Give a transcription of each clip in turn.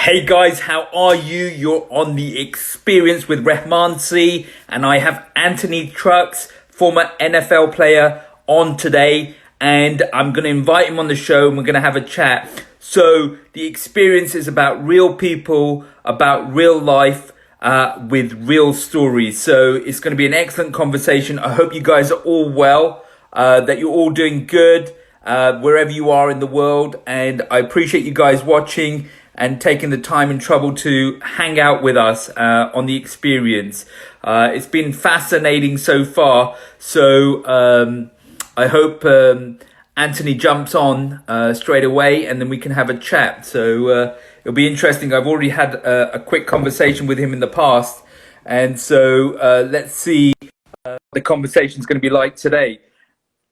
Hey guys, how are you? You're on The Experience with wreckmancy, and I have Anthony Trucks, former NFL player, on today, and I'm going to invite him on the show and we're going to have a chat. So The Experience is about real people, about real life, with real stories. So it's going to be an excellent conversation. I hope you guys are all well, that you're all doing good, wherever you are in the world, and I appreciate you guys watching and taking the time and trouble to hang out with us on The Experience. It's been fascinating so far. So I hope Anthony jumps on straight away and then we can have a chat. So it'll be interesting. I've already had a quick conversation with him in the past. And so let's see what the conversation's going to be like today.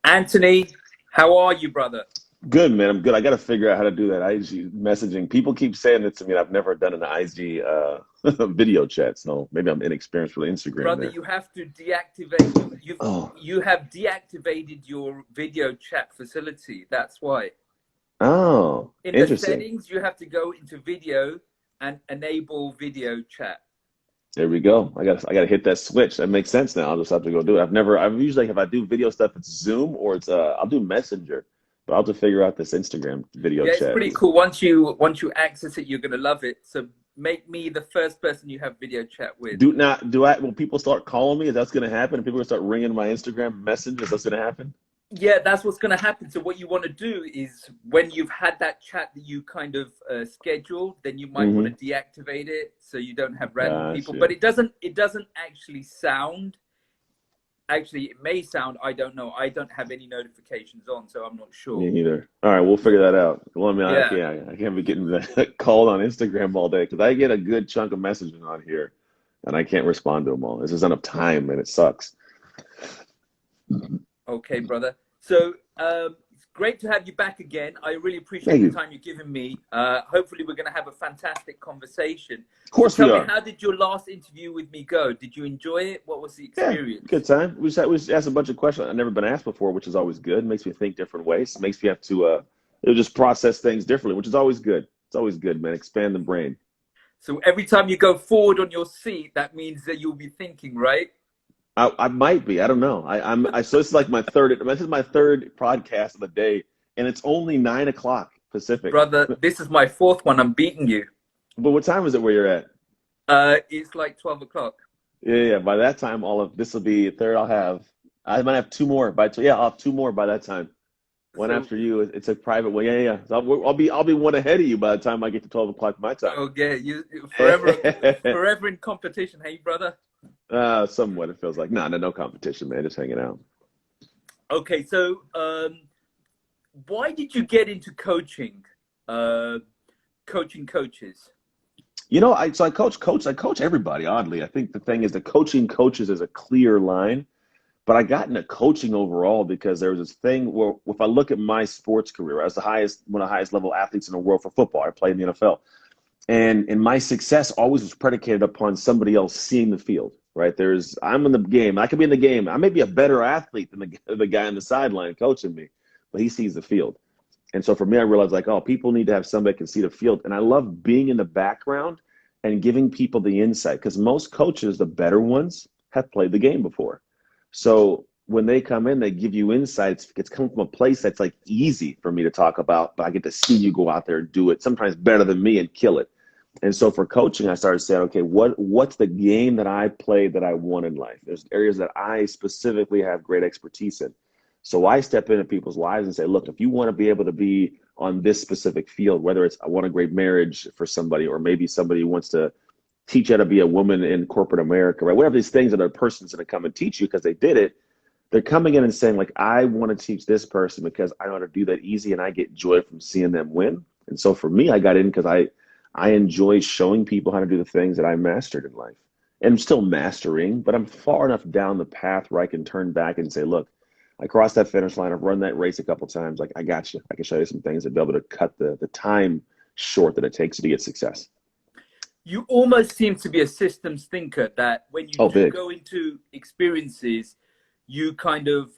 Anthony, how are you, brother? Good, man. I'm good. I got to figure out how to do that IG messaging. People keep saying it to me, and I've never done an IG video chat. So maybe I'm inexperienced with Instagram Brother, there. you have to deactivate. Oh, You have deactivated your video chat facility. That's why. oh, In the interesting. settings, you have to go into video and enable video chat. There we go. I got to hit that switch. That makes sense now. I'll just have to go do it. I've usually, if I do video stuff, it's Zoom or it's I'll do Messenger, but I'll have to figure out this Instagram video Yeah, it's chat. pretty cool. Once you access it, you're gonna love it. So make me the first person you have video chat with. Will people start calling me? Is that going to happen? And people going to start ringing my Instagram messages? That's going to happen? Yeah, that's what's going to happen. So what you want to do is when you've had that chat that you kind of scheduled, then you might want to deactivate it so you don't have random people. But it doesn't actually sound. Actually, it may sound. I don't know. I don't have any notifications on, so I'm not sure. Me neither. All right, we'll figure that out. Well, I mean, Yeah. I can't be getting called on Instagram all day because I get a good chunk of messages on here, and I can't respond to them all. There's just enough time, and it sucks. Okay, brother. So it's great to have you back again. I really appreciate Thank the you. time you've given me. Hopefully, we're going to have a fantastic conversation. Of course So we tell me, are. how did your last interview with me go? Did you enjoy it? What was the Yeah, experience? good time. We just asked a bunch of questions I've never been asked before, which is always good. Makes me think different ways. Makes me have to it'll just process things differently, which is always good. It's always good, man. Expand the brain. So every time you go forward on your seat, that means that you'll be thinking, right? I might be. I don't know. So this is like this is my third podcast of the day, and it's only 9 o'clock Pacific. Brother, this is my fourth one. I'm beating you. But what time is it where you're at? It's like 12 o'clock. Yeah. By that time, all of this will be third. I might have two more I'll have two more by that time. One So, after you. It's a private one. Yeah. So I'll be one ahead of you by the time I get to 12 o'clock my time. okay, you forever in competition, hey, brother. Somewhat it feels like. No competition, man. Just hanging out. Okay, so why did you get into coaching? Coaching coaches. I coach everybody, oddly. I think the thing is that coaching coaches is a clear line, but I got into coaching overall because there was this thing where if I look at my sports career, I was one of the highest level athletes in the world for football. I played in the NFL. And my success always was predicated upon somebody else seeing the field, right? I'm in the game. I could be in the game. I may be a better athlete than the guy on the sideline coaching me, but he sees the field. And so for me, I realized people need to have somebody that can see the field. And I love being in the background and giving people the insight because most coaches, the better ones, have played the game before. So when they come in, they give you insights. It's come from a place that's like easy for me to talk about, but I get to see you go out there and do it, sometimes better than me, and kill it. And so for coaching, I started saying, okay, what's the game that I played that I won in life? There's areas that I specifically have great expertise in. So I step into people's lives and say, look, if you want to be able to be on this specific field, whether it's I want a great marriage for somebody, or maybe somebody wants to teach how to be a woman in corporate America, right? Whatever these things that a person's going to come and teach you because they did it, they're coming in and saying, I want to teach this person because I know how to do that easy and I get joy from seeing them win. And so for me, I got in because I enjoy showing people how to do the things that I mastered in life. And I'm still mastering, but I'm far enough down the path where I can turn back and say, look, I crossed that finish line. I've run that race a couple of times. I got you. I can show you some things that be able to cut the time short that it takes to get success. You almost seem to be a systems thinker that when you do big. go into experiences, you kind of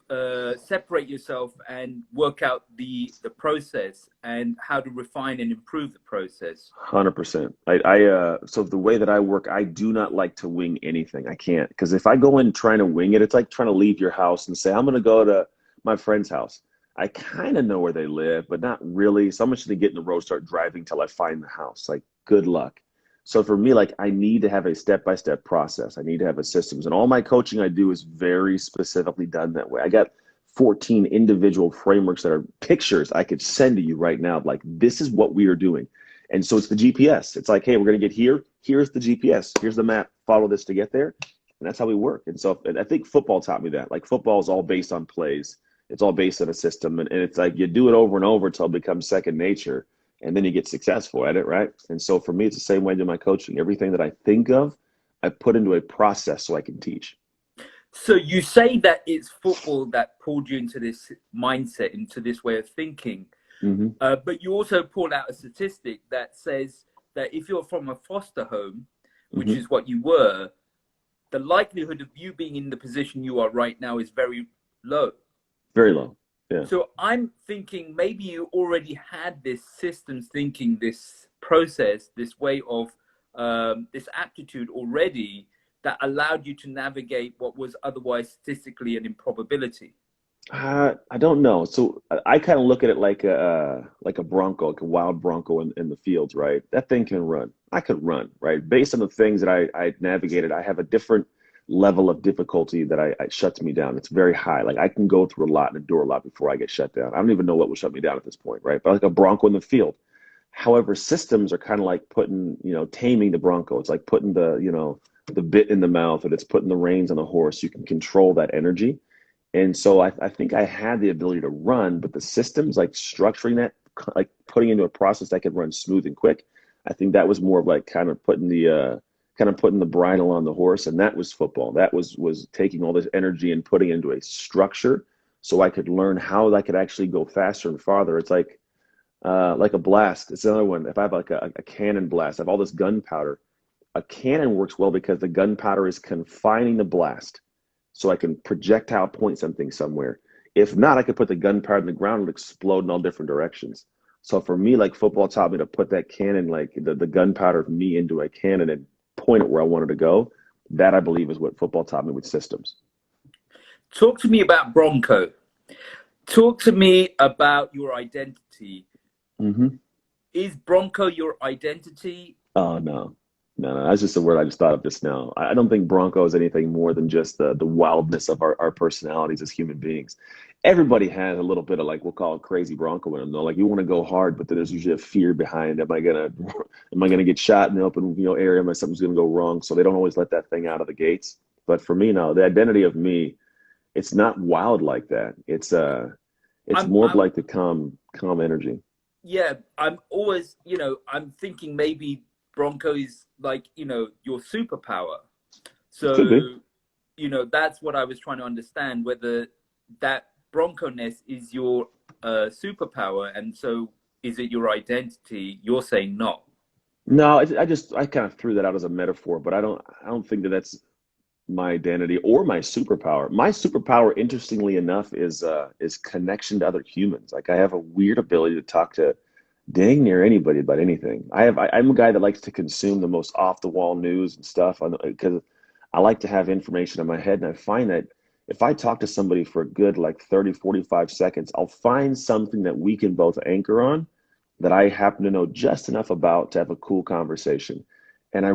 separate yourself and work out the process and how to refine and improve the process. 100%. So the way that I work, I do not like to wing anything. I can't, because if I go in trying to wing it, it's like trying to leave your house and say, I'm going to go to my friend's house. I kind of know where they live, but not really. So I'm just going to get in the road, start driving till I find the house. Like, good luck. So for me, like, I need to have a step-by-step process. I need to have a systems, and all my coaching I do is very specifically done that way. I got 14 individual frameworks that are pictures I could send to you right now. Like, this is what we are doing. And so it's the GPS. It's like, hey, we're going to get here. Here's the GPS. Here's the map. Follow this to get there. And that's how we work. And so I think football taught me that. Like, football is all based on plays. It's all based on a system. And it's like you do it over and over until it becomes second nature. And then you get successful at it, right? And so for me, it's the same way I do my coaching. Everything that I think of, I put into a process so I can teach. So you say that it's football that pulled you into this mindset, into this way of thinking. Mm-hmm. But you also pulled out a statistic that says that if you're from a foster home, which Mm-hmm. is what you were, the likelihood of you being in the position you are right now is very low. Very low. Yeah. So I'm thinking maybe you already had this systems thinking, this process, this way of this aptitude already that allowed you to navigate what was otherwise statistically an improbability. I don't know. So I kind of look at it like a bronco, like a wild bronco in the fields, right? That thing can run. I could run, right? Based on the things that I navigated, I have a different level of difficulty that I shuts me down. It's very high. Like, I can go through a lot and endure a lot before I get shut down. I don't even know what will shut me down at this point, right? But like a bronco in the field. However, systems are kind of like putting, taming the bronco. It's like putting the bit in the mouth, and it's putting the reins on the horse. You can control that energy. And so I think I had the ability to run, but the systems, like structuring that, like putting into a process that could run smooth and quick, I think that was more of like kind of putting the bridle on the horse, and that was football. That was taking all this energy and putting it into a structure so I could learn how I could actually go faster and farther. It's like a blast. It's another one. If I have like a cannon blast, I have all this gunpowder. A cannon works well because the gunpowder is confining the blast, so I can projectile point something somewhere. If not, I could put the gunpowder in the ground and explode in all different directions. So for me, like, football taught me to put that cannon, like the gunpowder of me, into a cannon and point it where I wanted to go. That, I believe, is what football taught me with systems. Talk to me about Bronco. Talk to me about your identity. Mm-hmm. Is Bronco your identity? Oh, no. No, that's just a word I just thought of just now. I don't think Bronco is anything more than just the wildness of our personalities as human beings. Everybody has a little bit of, like, we'll call it crazy Bronco in them, though. Like, you want to go hard, but then there's usually a fear behind. Am I gonna get shot in the open, area? Am I something's gonna go wrong? So they don't always let that thing out of the gates. But for me, no, the identity of me, it's not wild like that. It's I'm, more of I'm, like the calm energy. yeah, I'm always, I'm thinking maybe Bronco is like, your superpower. Could be. So, that's what I was trying to understand, whether that Bronco-ness is your superpower. And so is it your identity? You're saying not. No, I kind of threw that out as a metaphor, but I don't think that that's my identity or my superpower. My superpower, interestingly enough, is connection to other humans. Like, I have a weird ability to talk to dang near anybody about anything. I'm a guy that likes to consume the most off the wall news and stuff because I like to have information in my head, and I find that if I talk to somebody for a good, like, 30, 45 seconds, I'll find something that we can both anchor on, that I happen to know just enough about to have a cool conversation. And I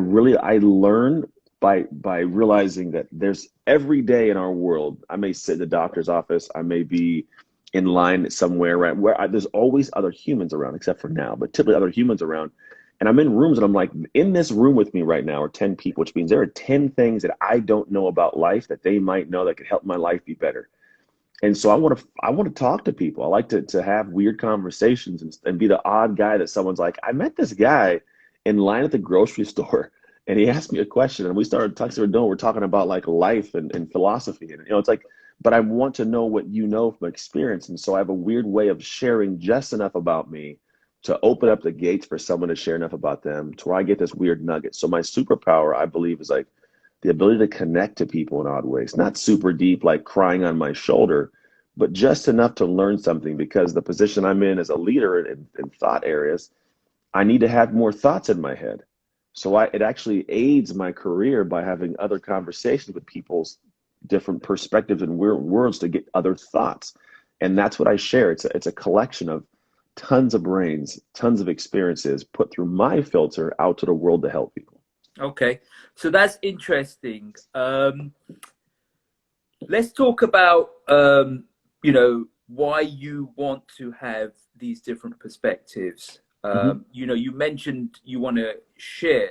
learn by realizing that there's, every day in our world, I may sit in the doctor's office, I may be in line somewhere, right, where there's always other humans around, except for now, but typically other humans around. And I'm in rooms and I'm like, in this room with me right now are 10 people, which means there are 10 things that I don't know about life that they might know that could help my life be better. And so I want to talk to people. I like to have weird conversations and be the odd guy that someone's like, I met this guy in line at the grocery store, and he asked me a question, and we started talking. We're talking about, like, life and philosophy, and it's like, but I want to know what you know from experience, and so I have a weird way of sharing just enough about me to open up the gates for someone to share enough about them to where I get this weird nugget. So my superpower, I believe, is like the ability to connect to people in odd ways, not super deep, like crying on my shoulder, but just enough to learn something because the position I'm in as a leader in thought areas, I need to have more thoughts in my head. So it actually aids my career by having other conversations with people's different perspectives and worlds to get other thoughts. And that's what I share. It's a collection of tons of brains, tons of experiences put through my filter out to the world to help people. Okay, so that's interesting. Let's talk about why you want to have these different perspectives. Mm-hmm. You mentioned you want to share.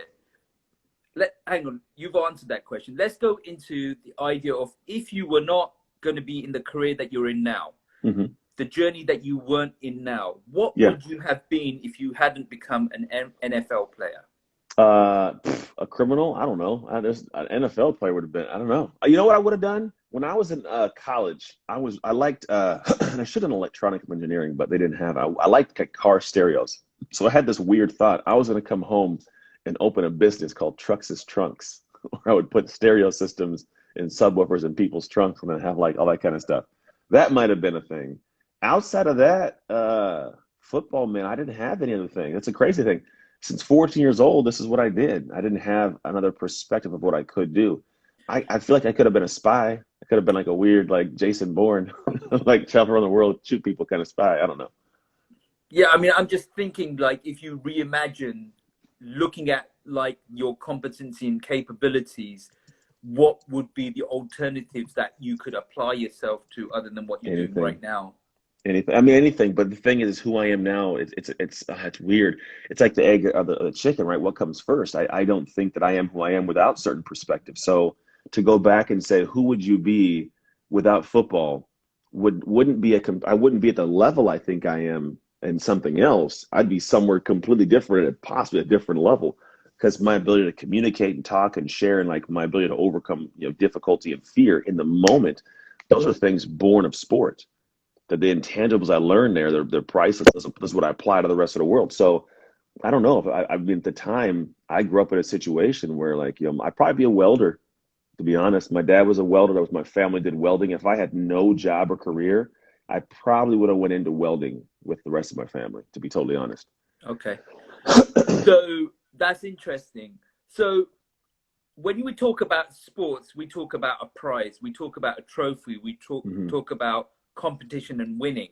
Hang on, you've answered that question. Let's go into the idea of if you were not going to be in the career that you're in now, Mm-hmm. the journey that you weren't in now, what Yeah. would you have been if you hadn't become an NFL player? A criminal? I don't know. An NFL player would have been. I don't know. You know what I would have done when I was in college? I liked and I should have done electronic engineering, but they didn't have. I liked car stereos, so I had this weird thought. I was going to come home and open a business called Trucks' Trunks, where I would put stereo systems in subwoofers in people's trunks and then have like all that kind of stuff. That might have been a thing. Outside of that, football, man, I didn't have any other thing. That's a crazy thing. Since 14 years old, this is what I did. I didn't have another perspective of what I could do. I feel like I could have been a spy. I could have been like a weird, like Jason Bourne, like travel around the world, shoot people kind of spy. I don't know. Yeah, I mean, I'm just thinking like if you reimagine looking at like your competency and capabilities, what would be the alternatives that you could apply yourself to other than what you're doing Anything. right now? Anything. I mean, anything. But the thing is who I am now. It's weird. It's like the egg or the chicken, right? What comes first? I don't think that I am who I am without certain perspectives. So to go back and say, who would you be without football wouldn't be I wouldn't be at the level I think I am in something else. I'd be somewhere completely different at possibly a different level because my ability to communicate and talk and share and like my ability to overcome, difficulty and fear in the moment. Those are things born of sport. That the intangibles I learned there, they're priceless. This is what I apply to the rest of the world. So I don't know if I mean, at the time I grew up in a situation where like, I'd probably be a welder, to be honest. My dad was a welder. That was my family did welding. If I had no job or career, I probably would have went into welding with the rest of my family, to be totally honest. Okay. So that's interesting. So when we talk about sports, we talk about a prize, we talk about a trophy, we talk about competition and winning.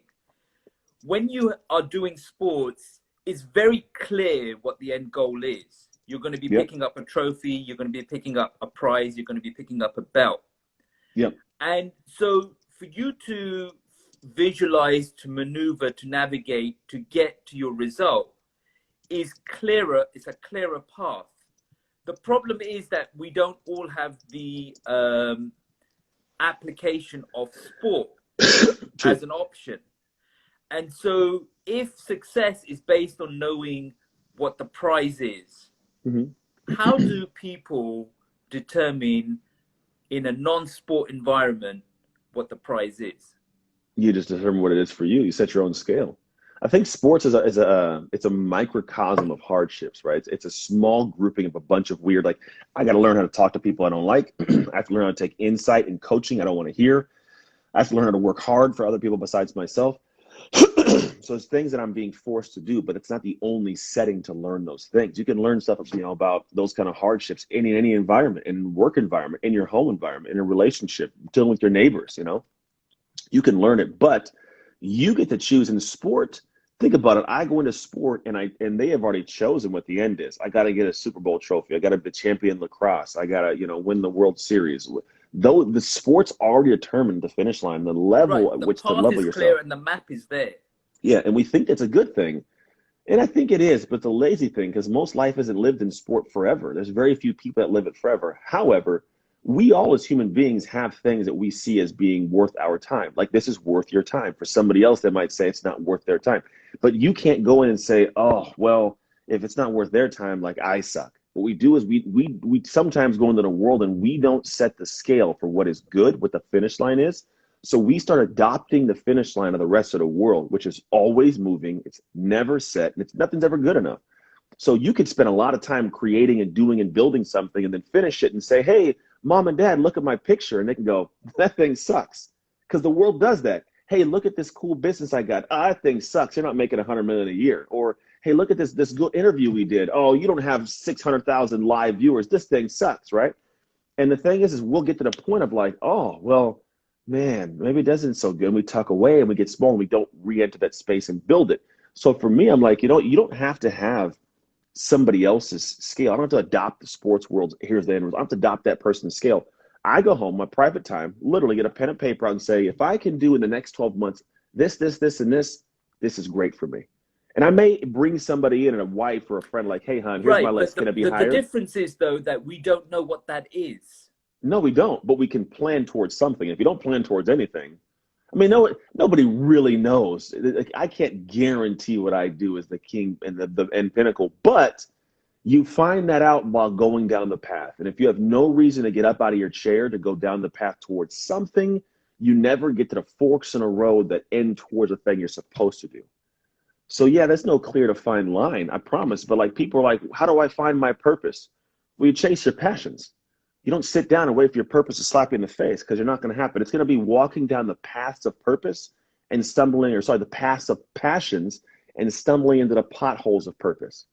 When you are doing sports, it's very clear what the end goal is. You're going to be picking up a trophy, you're going to be picking up a prize, you're going to be picking up a belt. Yep. And so for you to visualize, to maneuver, to navigate, to get to your result is clearer. It's a clearer path. The problem is that we don't all have the application of sport as an option. And so if success is based on knowing what the prize is, how do people determine in a non-sport environment what the prize is? You just determine what it is for you. You set your own scale. I think sports is a microcosm of hardships, right? It's a small grouping of a bunch of weird, like, I got to learn how to talk to people I don't like. I have to learn how to take insight and coaching I don't want to hear. I have to learn how to work hard for other people besides myself. So it's things that I'm being forced to do, but it's not the only setting to learn those things. You can learn stuff, about those kind of hardships in any environment, in work environment, in your home environment, in a relationship, dealing with your neighbors, You can learn it, but you get to choose in sport. Think about it. I go into sport and they have already chosen what the end is. I got to get a Super Bowl trophy. I got to be champion lacrosse. I got to, win the World Series. Though the sport's already determined the finish line, the level at which to level yourself. The path is clear and the map is there. Yeah, and we think that's a good thing. And I think it is, but it's a lazy thing because most life isn't lived in sport forever. There's very few people that live it forever. However, we all as human beings have things that we see as being worth our time. Like, this is worth your time. For somebody else, they might say it's not worth their time. But you can't go in and say, oh, well, if it's not worth their time, like, I suck. What we do is we sometimes go into the world and we don't set the scale for what is good, what the finish line is. So we start adopting the finish line of the rest of the world, which is always moving. It's never set, and nothing's ever good enough. So you could spend a lot of time creating and doing and building something and then finish it and say, hey, Mom and dad look at my picture and they can go, that thing sucks. Because the world does that. Hey, look at this cool business I got. Ah, that thing sucks. You're not making 100 million a year. Or, hey, look at this good interview we did. Oh, you don't have 600,000 live viewers. This thing sucks, right? And the thing is we'll get to the point of like, oh, well, man, maybe it doesn't so good. And we tuck away and we get small and we don't re-enter that space and build it. So for me, I'm like, you don't have to have somebody else's scale. I don't have to adopt the sports world's here's the end result. I don't have to adopt that person's scale. I go home, my private time, literally get a pen and paper out and say, if I can do in the next 12 months this, and this is great for me. And I may bring somebody in, and a wife or a friend, like, hey, hon, here's my Right, but list. Can I be the hired? difference is, though, that we don't know what that is. No, we don't, but we can plan towards something. If you don't plan towards anything, I mean, no, nobody really knows. I can't guarantee what I do is the king and the end pinnacle, but you find that out while going down the path. And if you have no reason to get up out of your chair to go down the path towards something, you never get to the forks in a road that end towards the thing you're supposed to do. So yeah, there's no clear defined line, I promise. But like people are like, how do I find my purpose? Well, you chase your passions. You don't sit down and wait for your purpose to slap you in the face, because you're not going to happen. It's going to be walking down the paths of purpose and the paths of passions and stumbling into the potholes of purpose.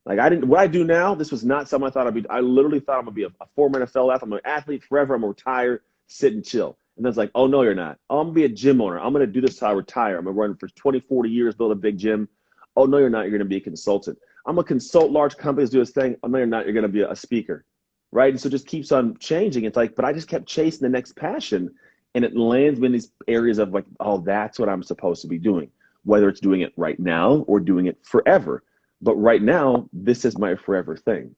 Like what I do now, this was not something I thought I'd be. I literally thought I'm going to be a former NFL athlete. I'm an athlete forever. I'm going to retire, sit and chill. And then it's like, oh, no, you're not. Oh, I'm going to be a gym owner. I'm going to do this till I retire. I'm going to run for 20, 40 years, build a big gym. Oh, no, you're not. You're going to be a consultant. I'm going to consult large companies, do this thing. Oh, no, you're not. You're going to be a speaker. Right? And so it just keeps on changing. It's like, but I just kept chasing the next passion, and it lands me in these areas of like, oh, that's what I'm supposed to be doing, whether it's doing it right now or doing it forever. But right now, this is my forever thing.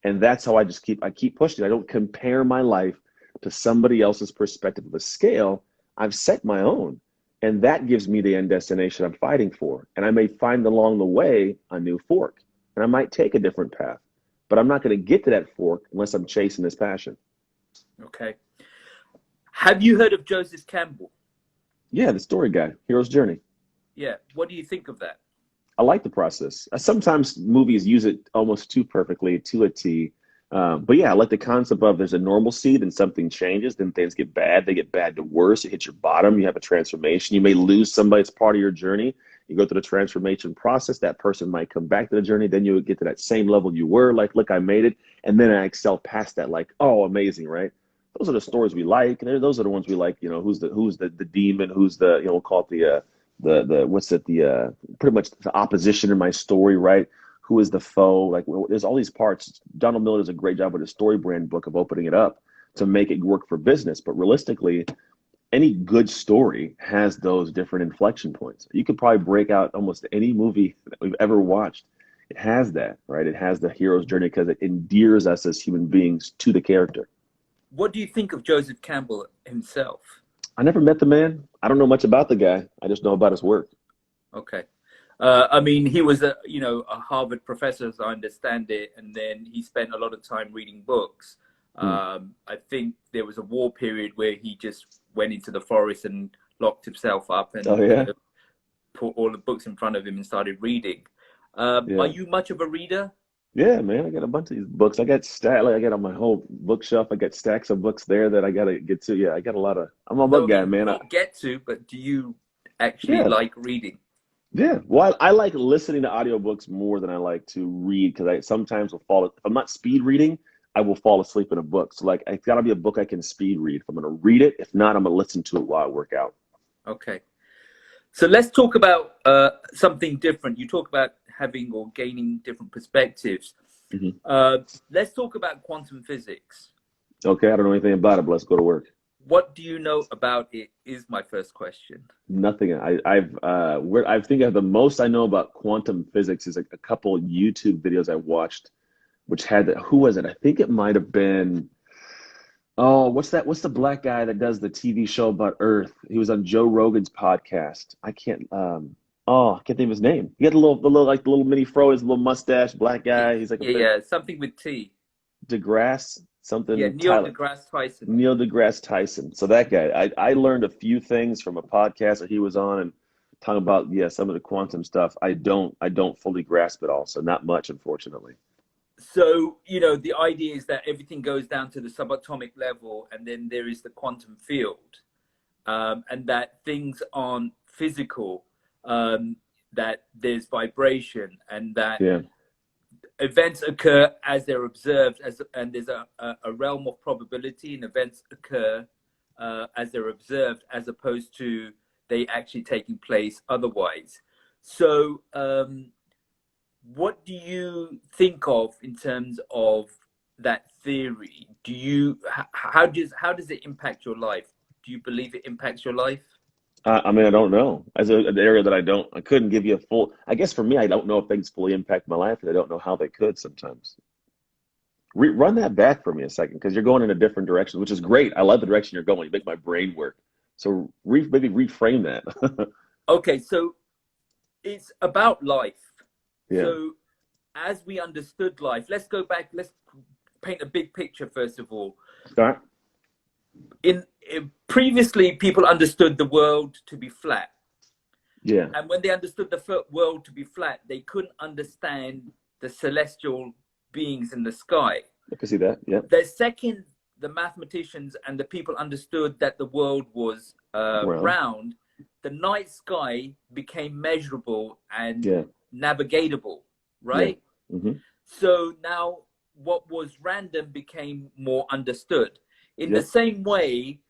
And that's how I keep pushing. I don't compare my life to somebody else's perspective of a scale. I've set my own. And that gives me the end destination I'm fighting for. And I may find along the way a new fork, and I might take a different path. But I'm not going to get to that fork unless I'm chasing this passion. Okay. Have you heard of Joseph Campbell? Yeah, the story guy, Hero's Journey. Yeah. What do you think of that? I like the process. Sometimes movies use it almost too perfectly, to a T. But yeah, I like the concept of there's a normalcy, then something changes, then things get bad. They get bad to worse. You hit your bottom. You have a transformation. You may lose somebody that's part of your journey. You go through the transformation process. That person might come back to the journey. Then you would get to that same level you were. Like, look, I made it. And then I excel past that. Like, oh, amazing, right? Those are the stories we like. And those are the ones we like. You know, who's the demon? Who's the, we'll call it pretty much the opposition in my story, right? Who is the foe? Like, there's all these parts. Donald Miller does a great job with his story brand book of opening it up to make it work for business. But realistically, any good story has those different inflection points. You could probably break out almost any movie that we've ever watched. It has that, right? It has the hero's journey because it endears us as human beings to the character. What do you think of Joseph Campbell himself? I never met the man. I don't know much about the guy. I just know about his work. Okay. I mean, he was a Harvard professor, as I understand it, and then he spent a lot of time reading books. I think there was a war period where he just went into the forest and locked himself up and put all the books in front of him and started reading. Are you much of a reader? Yeah, man, I got a bunch of these books. I got on my whole bookshelf. I got stacks of books there that I got to get to. Yeah, I got a lot of. I'm a book guy, man. Not get to, but do you actually like reading? Yeah, well, I like listening to audiobooks more than I like to read because I sometimes will fall. If I'm not speed reading, I will fall asleep in a book. So like, it's got to be a book I can speed read. If I'm going to read it, if not, I'm going to listen to it while I work out. Okay. So let's talk about something different. You talk about having or gaining different perspectives. Let's talk about quantum physics. Okay, I don't know anything about it, but let's go to work. What do you know about it is my first question. Nothing. I think the most I know about quantum physics is a couple YouTube videos I watched, which had who was it? I think it might have been. Oh, what's that? What's the black guy that does the TV show about Earth? He was on Joe Rogan's podcast. I can't think of his name. He had the little mini fro, his little mustache, black guy. He's like something with T. Degrasse, something. Yeah, Degrasse Tyson. Neil deGrasse Tyson. So that guy, I learned a few things from a podcast that he was on and talking about some of the quantum stuff. I don't fully grasp it all, so not much, unfortunately. So, you know, the idea is that everything goes down to the subatomic level, and then there is the quantum field, and that things aren't physical, that there's vibration, and that Yeah. events occur as they're observed, and there's a realm of probability, and events occur as they're observed, as opposed to they actually taking place otherwise. So, what do you think of in terms of that theory? Do you how does it impact your life? Do you believe it impacts your life? I mean, I don't know. As an area that I couldn't give you a full. I guess for me, I don't know if things fully impact my life, and I don't know how they could sometimes. Run that back for me a second, because you're going in a different direction, which is great. I love the direction you're going. You make my brain work. So maybe reframe that. Okay, so it's about life. Yeah. So as we understood life, let's go back. Let's paint a big picture first of all. Start. In previously, people understood the world to be flat. Yeah. And when they understood the world to be flat, they couldn't understand the celestial beings in the sky. I can see that. Yeah. The second, the mathematicians and the people understood that the world was round, the night sky became measurable and Yeah. navigatable, right? Yeah. Mm-hmm. So now what was random became more understood. In Yeah. the same way,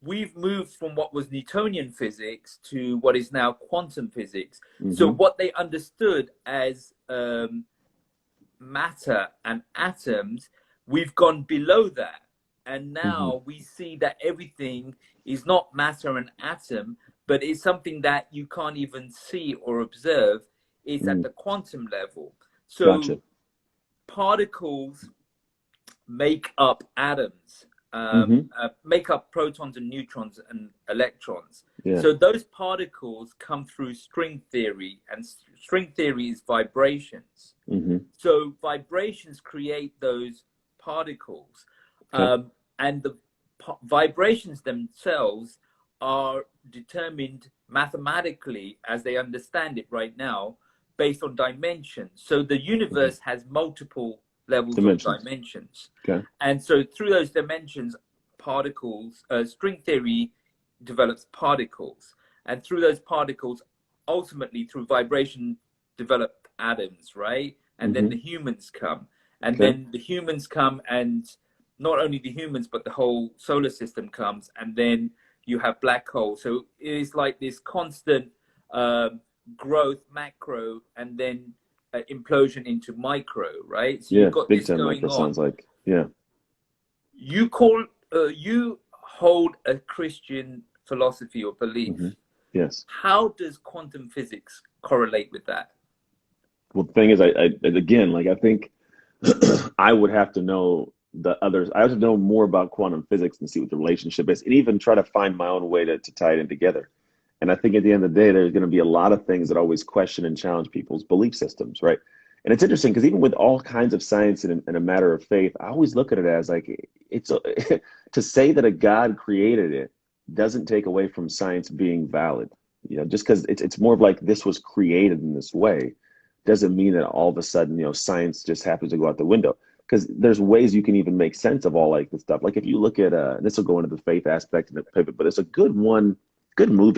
we've moved from what was Newtonian physics to what is now quantum physics. Mm-hmm. So what they understood as matter and atoms, we've gone below that. And now we see that everything is not matter and atom, but it's something that you can't even see or observe. It's at the quantum level. So Gotcha. particles make up atoms, make up protons and neutrons and electrons. Yeah. So those particles come through string theory, and string theory is vibrations. So vibrations create those particles. Okay. And the vibrations themselves are determined mathematically, as they understand it right now, based on dimensions. So the universe has multiple levels of dimensions. Okay. And so through those dimensions, particles, string theory develops particles. And through those particles, ultimately through vibration, develop atoms, right? And then the humans come. And then the humans come, and not only the humans, but the whole solar system comes. And then you have black holes. So it is like this constant growth, macro, and then implosion into micro, right? So you've got big this time going micro on. sounds like. Yeah. You hold a Christian philosophy or belief. Yes. How does quantum physics correlate with that? Well, the thing is, I again, like, I think I would have to know the others. I have to know more about quantum physics and see what the relationship is, and even try to find my own way to tie it in together. And I think at the end of the day, there's going to be a lot of things that always question and challenge people's belief systems, right? And it's interesting because even with all kinds of science and a matter of faith, I always look at it as like to say that a God created it doesn't take away from science being valid. You know, just because it's more of like this was created in this way doesn't mean that all of a sudden, you know, science just happens to go out the window. Because there's ways you can even make sense of all like this stuff. Like if you look at this will go into the faith aspect and the pivot, but it's a good movie.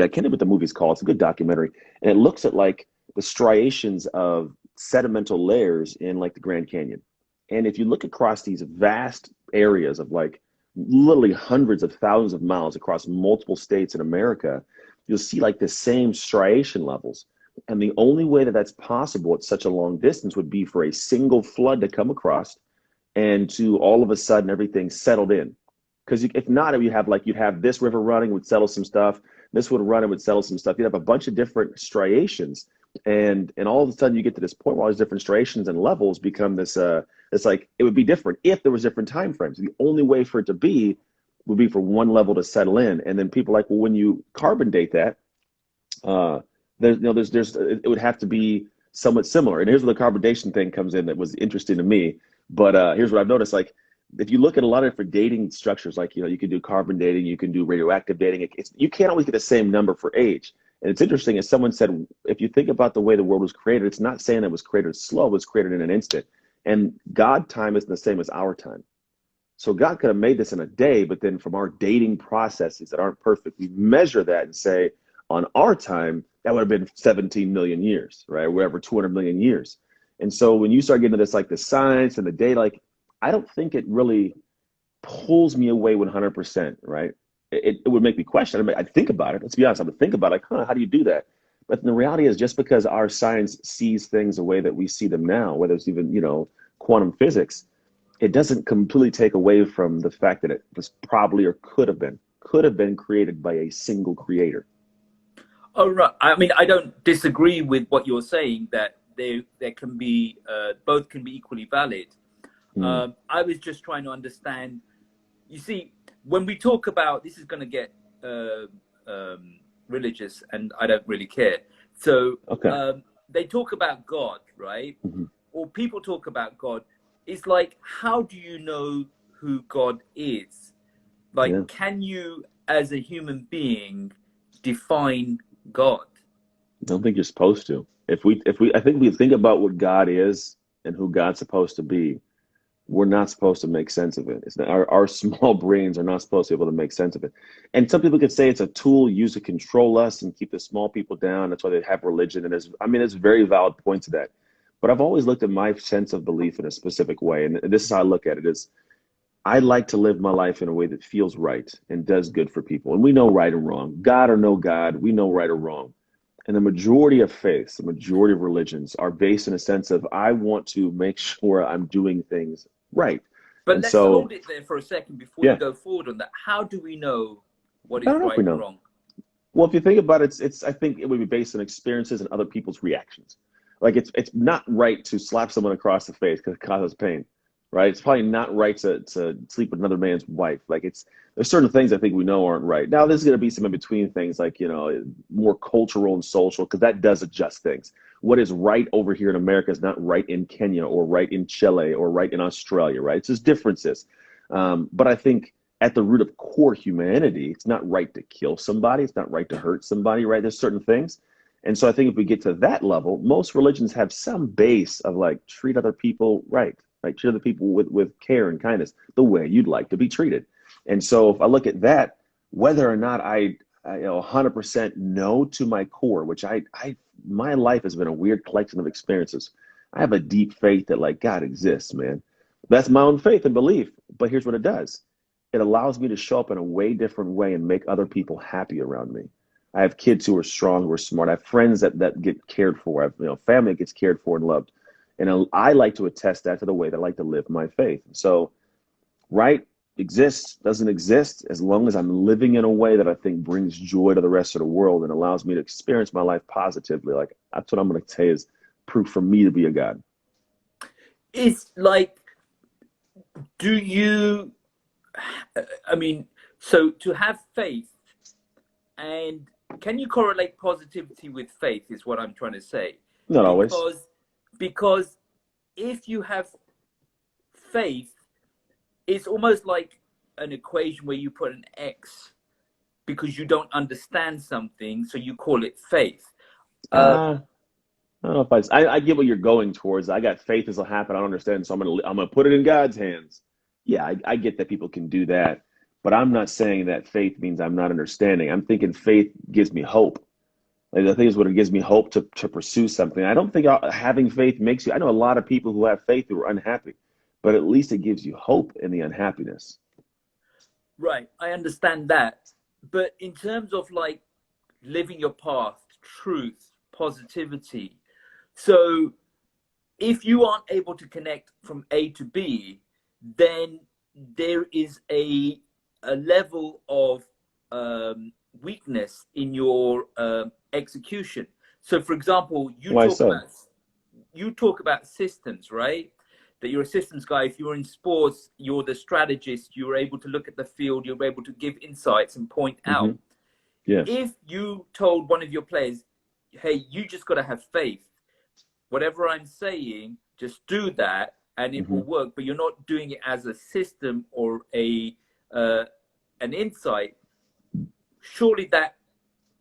I can't remember what the movie's called. It's a good documentary, and it looks at like the striations of sedimental layers in like the Grand Canyon. And if you look across these vast areas of like literally hundreds of thousands of miles across multiple states in America, you'll see like the same striation levels. And the only way that that's possible at such a long distance would be for a single flood to come across and to all of a sudden everything settled in. Because if not, you'd have this river running, would settle some stuff. This would run, it would settle some stuff. You'd have a bunch of different striations. And all of a sudden you get to this point where all these different striations and levels become this, it's like, it would be different if there was different time frames. The only way for it to be would be for one level to settle in. And then people are like, well, when you carbon date that, it would have to be somewhat similar. And here's where the carbon dating thing comes in that was interesting to me. But here's what I've noticed. Like, if you look at a lot of different dating structures, like, you know, you can do carbon dating, you can do radioactive dating. You can't always get the same number for age. And it's interesting, as someone said, if you think about the way the world was created, it's not saying it was created slow, it was created in an instant. And God time isn't the same as our time. So God could have made this in a day, but then from our dating processes that aren't perfect, we measure that and say, on our time, that would have been 17 million years, right? Whatever, 200 million years. And so when you start getting into this, like the science and the data, like, I don't think it really pulls me away 100%, right? It would make me question. I mean, I'd think about it. Let's be honest. I would think about like, how do you do that? But the reality is just because our science sees things the way that we see them now, whether it's even, quantum physics, it doesn't completely take away from the fact that it was probably or could have been created by a single creator. Oh, right. I mean, I don't disagree with what you're saying that there can be both can be equally valid. Mm. I was just trying to understand. You see, when we talk about this, is going to get religious, and I don't really care. So Okay. they talk about God, right? Hmm. Or people talk about God. It's like, how do you know who God is? Like, Yeah. can you, as a human being, define God? I don't think you're supposed to. I think we think about what God is and who God's supposed to be, we're not supposed to make sense of it. It's not, our small brains are not supposed to be able to make sense of it. And some people could say it's a tool used to control us and keep the small people down. That's why they have religion. And there's very valid points to that. But I've always looked at my sense of belief in a specific way. And this is how I look at it is I like to live my life in a way that feels right and does good for people. And we know right and wrong. God or no God, we know right or wrong. And the majority of faiths, the majority of religions are based in a sense of I want to make sure I'm doing things right. But And let's so, hold it there for a second before you yeah, go forward on that. How do we know what I is don't know if right we and know. wrong? Well, if you think about it, it's I think it would be based on experiences and other people's reactions. Like it's not right to slap someone across the face because it causes pain, right? It's probably not right to sleep with another man's wife. Like there's certain things I think we know aren't right. Now there's going to be some in between things like more cultural and social because that does adjust things. What is right over here in America is not right in Kenya or right in Chile or right in Australia, right? It's just differences. But I think at the root of core humanity, it's not right to kill somebody. It's not right to hurt somebody, right? There's certain things. And so I think if we get to that level, most religions have some base of like treat other people right, like treat other people with care and kindness, the way you'd like to be treated. And so if I look at that, whether or not I 100% know to my core, which my life has been a weird collection of experiences. I have a deep faith that like God exists, man. That's my own faith and belief. But here's what it does. It allows me to show up in a way different way and make other people happy around me. I have kids who are strong, who are smart. I have friends that get cared for. I have family that gets cared for and loved. And I like to attest that to the way that I like to live my faith. So, right exists, doesn't exist, as long as I'm living in a way that I think brings joy to the rest of the world and allows me to experience my life positively. Like that's what I'm going to say is proof for me to be a God. It's like, do you, I mean, so to have faith, and can you correlate positivity with faith is what I'm trying to say. Not always. Because if you have faith, it's almost like an equation where you put an X because you don't understand something, so you call it faith. Uh, I don't know if I get what you're going towards. I got faith this will happen. I don't understand, so I'm gonna put it in God's hands. Yeah, I get that people can do that, but I'm not saying that faith means I'm not understanding. I'm thinking faith gives me hope. Like, the thing is, what it gives me hope to pursue something. I don't think having faith makes you. I know a lot of people who have faith who are unhappy, but at least it gives you hope in the unhappiness. Right, I understand that. But in terms of like living your path, truth, positivity, so if you aren't able to connect from A to B, then there is a level of weakness in your execution. So, for example, Why so? you talk about systems, right? That you're a systems guy. If you're in sports, you're the strategist. You're able to look at the field. You're able to give insights and point Hmm. out. Yeah. If you told one of your players, "Hey, you just got to have faith. Whatever I'm saying, just do that, and it Hmm. will work." But you're not doing it as a system or uh, an insight. Surely that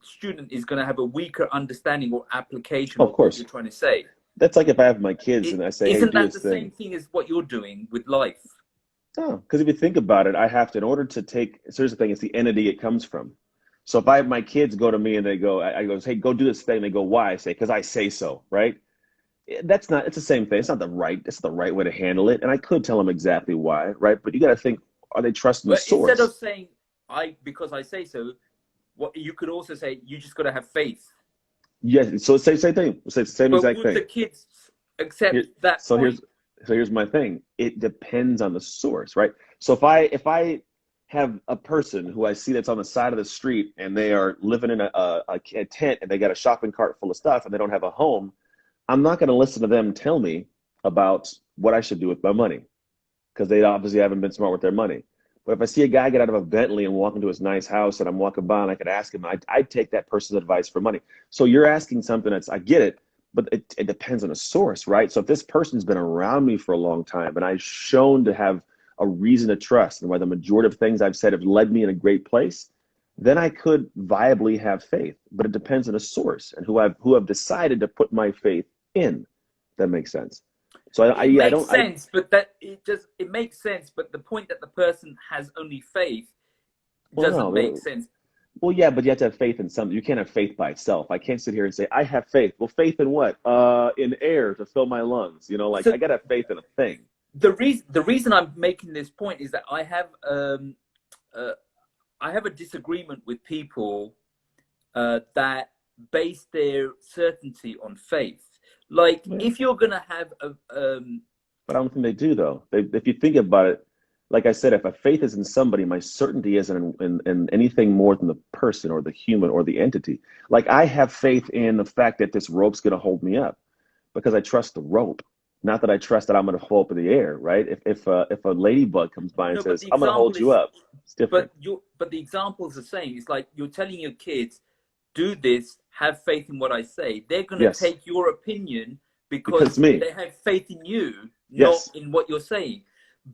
student is going to have a weaker understanding or application Of of what you're course. trying to say. That's like if I have my kids and I say, hey, Isn't do that the this same thing. thing as what you're doing with life? No, because if you think about it, I have to, in order to take, so here's the thing, it's the entity it comes from. So if I have my kids go to me and they go, I go, hey, go do this thing. They go, why? I say, because I say so, right? That's not, it's the same thing. It's the right way to handle it. And I could tell them exactly why, right? But you got to think, are they trusting the But instead of source? saying I because I say so, what you could also say, you just got to have faith. Yes. So it's the same thing. It's the same But exact would the thing. kids Here, accept that so point? here's so here's my thing. It depends on the source, right? So if I have a person who I see that's on the side of the street and they are living in a tent and they got a shopping cart full of stuff and they don't have a home, I'm not going to listen to them tell me about what I should do with my money because they obviously haven't been smart with their money. But if I see a guy get out of a Bentley and walk into his nice house and I'm walking by and I could ask him, I'd take that person's advice for money. So you're asking something I get it, but it depends on the source, right? So if this person's been around me for a long time and I've shown to have a reason to trust and why the majority of things I've said have led me in a great place, then I could viably have faith. But it depends on the source and who I've decided to put my faith in. That makes sense. So It yeah, I makes don't I sense, but that it makes sense. But the point that the person has only faith well doesn't make no. sense. Well, yeah, but you have to have faith in something. You can't have faith by itself. I can't sit here and say, I have faith. Well, faith in what? In air to fill my lungs. Like So I gotta have faith in a thing. the reason I'm making this point is that uh, I have a disagreement with people that base their certainty on faith. Like Yeah. if you're gonna have a But I don't think they do though. If you think about it, like I said, if a faith is in somebody, my certainty isn't in anything more than the person or the human or the entity. Like I have faith in the fact that this rope's gonna hold me up because I trust the rope. Not that I trust that I'm gonna fall up in the air, right? If a ladybug comes by and no, but says, the I'm gonna example hold you is up, it's different. but the example is the same. It's like you're telling your kids, do this, have faith in what I say. They're gonna Yes, take your opinion because it's because me. they have faith in you, not Yes. in what you're saying.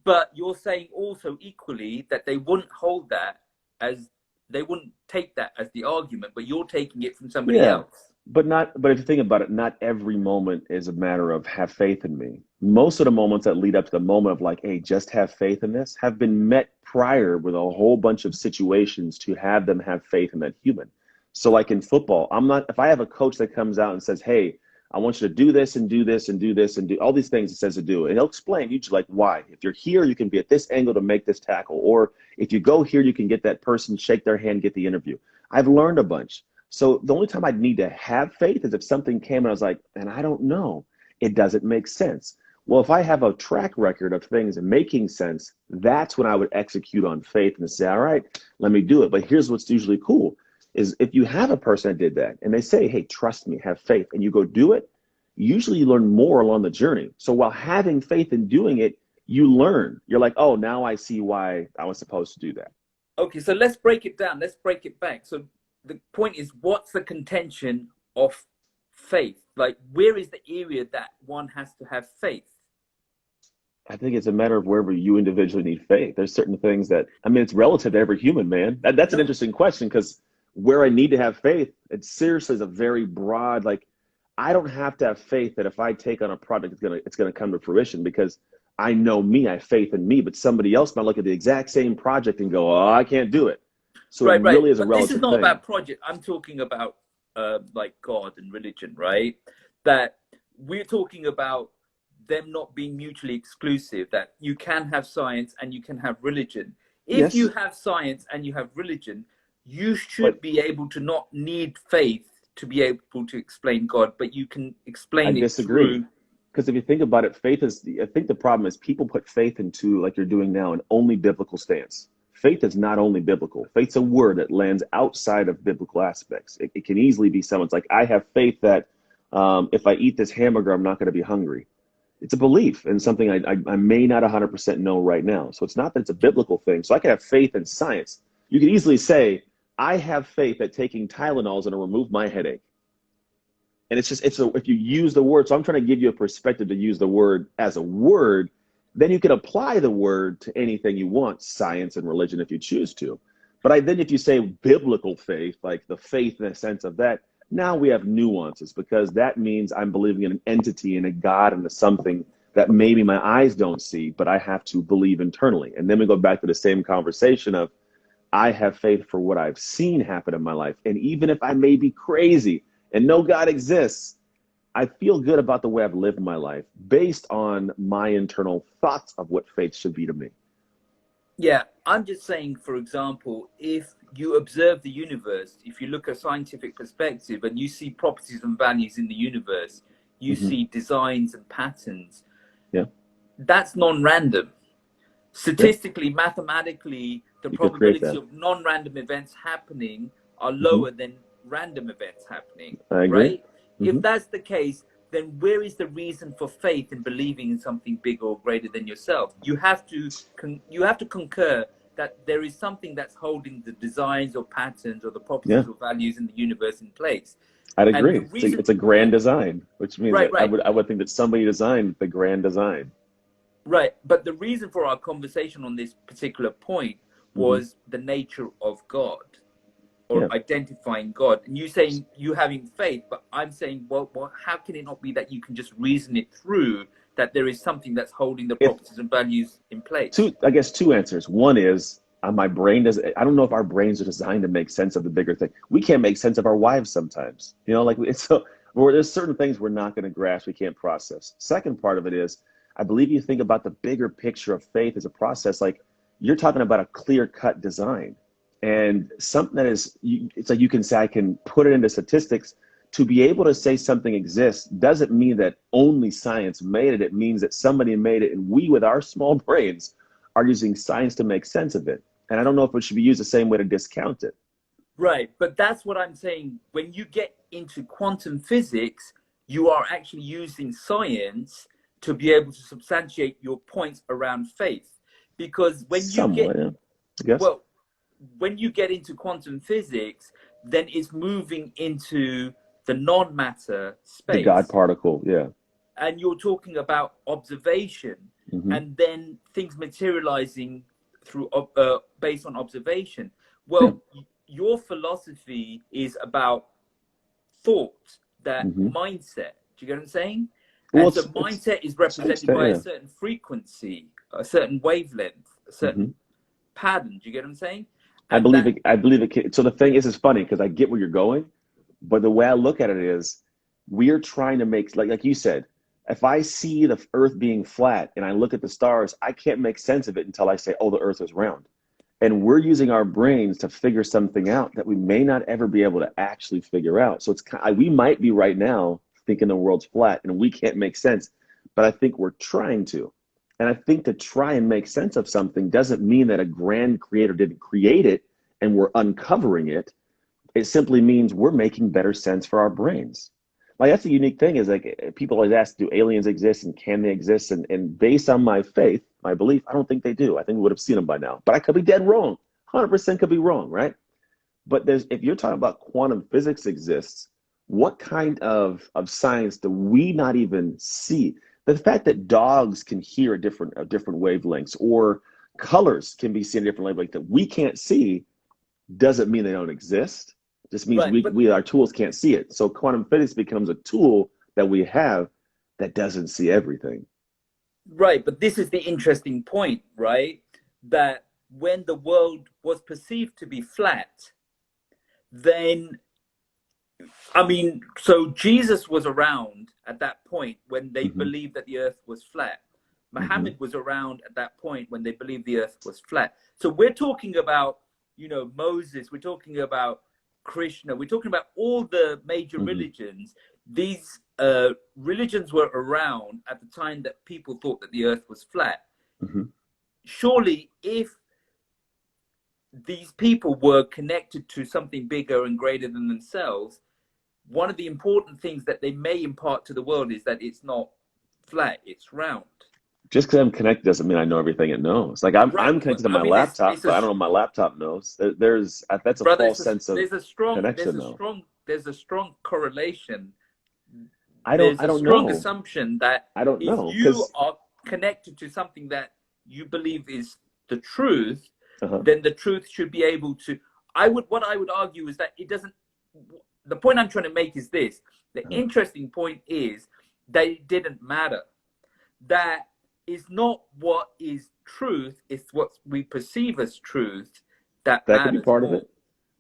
But you're saying also equally that they wouldn't hold that as they wouldn't take that as the argument, but you're taking it from somebody Yeah, else. but if you think about it, not every moment is a matter of have faith in me. Most of the moments that lead up to the moment of like, hey, just have faith in this, have been met prior with a whole bunch of situations to have them have faith in that human. So like in football, I'm not if I have a coach that comes out and says, hey, I want you to do this and do this and do this and do all these things it says to do, and he'll explain you like why. If you're here, you can be at this angle to make this tackle, or if you go here, you can get that person, shake their hand, get the interview. I've learned a bunch. So the only time I'd need to have faith is if something came and I was like, and I don't know, it doesn't make sense. Well, if I have a track record of things making sense, that's when I would execute on faith and say, all right, let me do it. But here's what's usually cool is if you have a person that did that and they say, hey, trust me, have faith, and you go do it, usually you learn more along the journey. So while having faith in doing it, you learn. You're like, oh, now I see why I was supposed to do that. Okay, so let's break it down. Let's break it back. So the point is, what's the contention of faith? Like, where is the area that one has to have faith? I think it's a matter of wherever you individually need faith. There's certain things that, I mean, it's relative to every human, man. That's an No, interesting question because where I need to have faith, it seriously is a very broad, like, I don't have to have faith that if I take on a project, it's gonna come to fruition because I know me, I have faith in me, but somebody else might look at the exact same project and go, oh, I can't do it. So it right, right. really is a But this is relative not thing. about project. I'm talking about like God and religion, right? That we're talking about them not being mutually exclusive. That you can have science and you can have religion. If you Yes, have science and you have religion, you but should be able to not need faith to be able to explain God, but you can I explain it disagree. through. Because if you think about it, I think the problem is people put faith into, like you're doing now, an only biblical stance. Faith is not only biblical. Faith's a word that lands outside of biblical aspects. It can easily be someone's like, I have faith that if I eat this hamburger, I'm not going to be hungry. It's a belief in something I may not 100% know right now. So it's not that it's a biblical thing. So I can have faith in science. You could easily say, I have faith that taking Tylenol is going to remove my headache. And it's just if you use the word, so I'm trying to give you a perspective to use the word as a word, then you can apply the word to anything you want, science and religion if you choose to. But then if you say biblical faith, like the faith in the sense of that, Now we have nuances because that means I'm believing in an entity and a God and a something that maybe my eyes don't see, but I have to believe internally. And then we go back to the same conversation of I have faith for what I've seen happen in my life. And even if I may be crazy and no God exists, I feel good about the way I've lived my life based on my internal thoughts of what faith should be to me. Yeah, I'm just saying, for example, if you observe the universe, if you look at a scientific perspective and you see properties and values in the universe, you see designs and patterns, Yeah. that's non-random. Yeah. Statistically, mathematically, the You could create probability that. of non-random events happening are hmm lower than random events happening, I agree. right? If that's the case, then where is the reason for faith in believing in something bigger or greater than yourself? You have to concur that there is something that's holding the designs or patterns or the Yeah. properties or values in the universe in place. I'd And the agree. reason, It's a grand design, which means right, that right. I would think that somebody designed the grand design. Right. But the reason for our conversation on this particular point hmm was the nature of God or Yeah. identifying God. And you saying you having faith, but I'm saying, well, how can it not be that you can just reason it through that there is something that's holding the If properties and values in place? I guess two answers. One is my brain does. I don't know if our brains are designed to make sense of the bigger thing. We can't make sense of our wives sometimes. You know, like it's so. Where there's certain things we're not going to grasp, we can't process. Second part of it is, I believe you think about the bigger picture of faith as a process. Like you're talking about a clear cut design, and something that is. It's like you can say I can put it into statistics. To be able to say something exists doesn't mean that only science made it. It means that somebody made it, and we, with our small brains, are using science to make sense of it. And I don't know if it should be used the same way to discount it. Right. But that's what I'm saying. When you get into quantum physics, you are actually using science to be able to substantiate your points around faith. Because when you Somewhat, get, yeah, I guess. well, when you get into quantum physics, then it's moving into the non-matter The God space. particle, yeah. And you're talking about observation hmm and then things materializing through based on observation. Yeah. Well, your philosophy is about thought, that hmm mindset. Do you get what I'm saying? Well, And so mindset is to some represented extent, by a yeah. certain frequency, a certain wavelength, a hmm certain pattern. Do you get what I'm saying? I And believe that, it. I believe it. So the thing is, it's funny because I get where you're going, but the way I look at it is, we're trying to make like you said. If I see the Earth being flat and I look at the stars, I can't make sense of it until I say, "Oh, the Earth is round." And we're using our brains to figure something out that we may not ever be able to actually figure out. So it's we might be right now thinking the world's flat and we can't make sense, but I think we're trying to. And I think to try and make sense of something doesn't mean that a grand creator didn't create it and we're uncovering it. It simply means we're making better sense for our brains. Like that's the unique thing is like people always ask, do aliens exist and can they exist? And based on my faith, my belief, I don't think they do. I think we would have seen them by now, but I could be dead wrong. 100% could be wrong, right? But if you're talking about quantum physics exists, what kind of science do we not even see? The fact that dogs can hear different wavelengths or colors can be seen a different wavelength that we can't see doesn't mean they don't exist. Just means right, but we our tools can't see it. So quantum physics becomes a tool that we have that doesn't see everything. right, but this is the interesting point, right? That when the world was perceived to be flat, then I mean, so Jesus was around at that point when they hmm believed that the earth was flat. hmm Muhammad was around at that point when they believed the earth was flat. So we're talking about, Moses, we're talking about Krishna, we're talking about all the major hmm religions. These religions were around at the time that people thought that the earth was flat. hmm Surely, if these people were connected to something bigger and greater than themselves, one of the important things that they may impart to the world is that it's not flat, it's round. Just because I'm connected doesn't mean I know everything it knows. Like Right. I'm connected to I my mean, laptop, but I don't know what my laptop knows. There's that's a brother, false sense of there's a strong, connection, though. there's a strong correlation. I There's a don't strong know. assumption that I don't if know you because are connected to something that you believe is the truth, uh-huh. then the truth should be able to. What I would argue is that it doesn't. the point I'm trying to make is this. The Uh-huh. interesting point is that it didn't matter. That is not what is truth, it's what we perceive as truth that That could be matters part of more. it.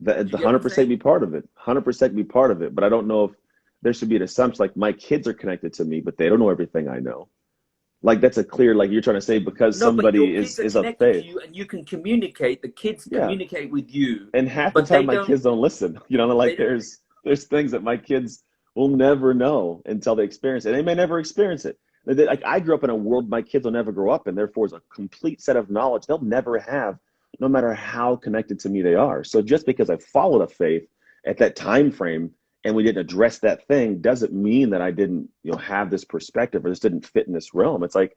That Do the you get what I'm 100% saying? be part of it. 100% be part of it. But I don't know if there should be an assumption like my kids are connected to me, but they don't know everything I know. Like that's a clear, like you're trying to say because No, but your somebody kids are is of connected to faith. you and you can communicate. The kids Yeah. communicate with you, And half the but time they my don't, kids don't listen. Like they, there's things that my kids will never know until they experience it. They may never experience it. Like I grew up in a world my kids will never grow up in, therefore it's a complete set of knowledge they'll never have, no matter how connected to me they are. So just because I followed a faith at that time frame and we didn't address that thing doesn't mean that I didn't, have this perspective or this didn't fit in this realm. It's like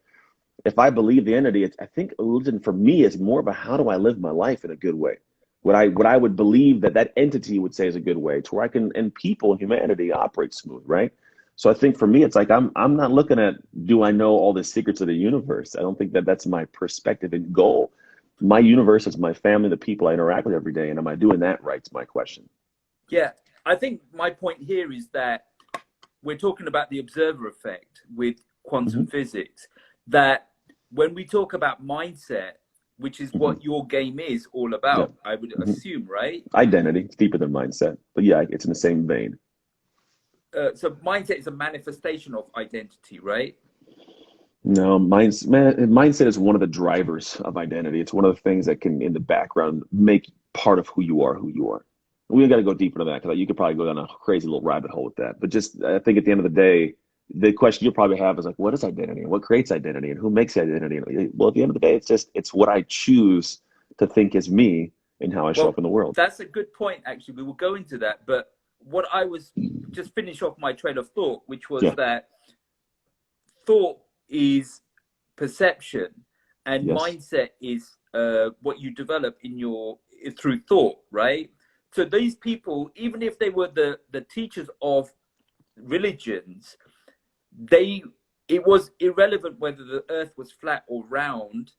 if I believe the entity, I think religion for me is more about how do I live my life in a good way. What I would believe that entity would say is a good way to where I can and people humanity operate smooth, right? So I think for me, it's like I'm not looking at do I know all the secrets of the universe. I don't think that that's my perspective and goal. My universe is my family, the people I interact with every day, and am I doing that right? Is my question. yeah. I think my point here is that we're talking about the observer effect with quantum Hmm. physics, that when we talk about mindset, which is Hmm. what your game is all Yeah. about, I would Hmm. assume, right? Identity. It's deeper than mindset, but yeah, it's in the same vein. So mindset is a manifestation of identity, right? No, mindset is one of the drivers of identity. It's one of the things that can, in the background, make part of who you are, who you are. We got to go deeper into that because you could probably go down a crazy little rabbit hole with that. But just, I think at the end of the day, the question you'll probably have is like, what is identity and what creates identity and who makes identity? And well, at the end of the day, it's what I choose to think is me and how I show up Well, in the world. that's a good point, actually. We will go into that. But what I was just finish off my train of thought, which was Yeah. that thought is perception and Yes. mindset is what you develop in your through thought, right? So these people, even if they were the teachers of religions, they it was irrelevant whether the earth was flat or round,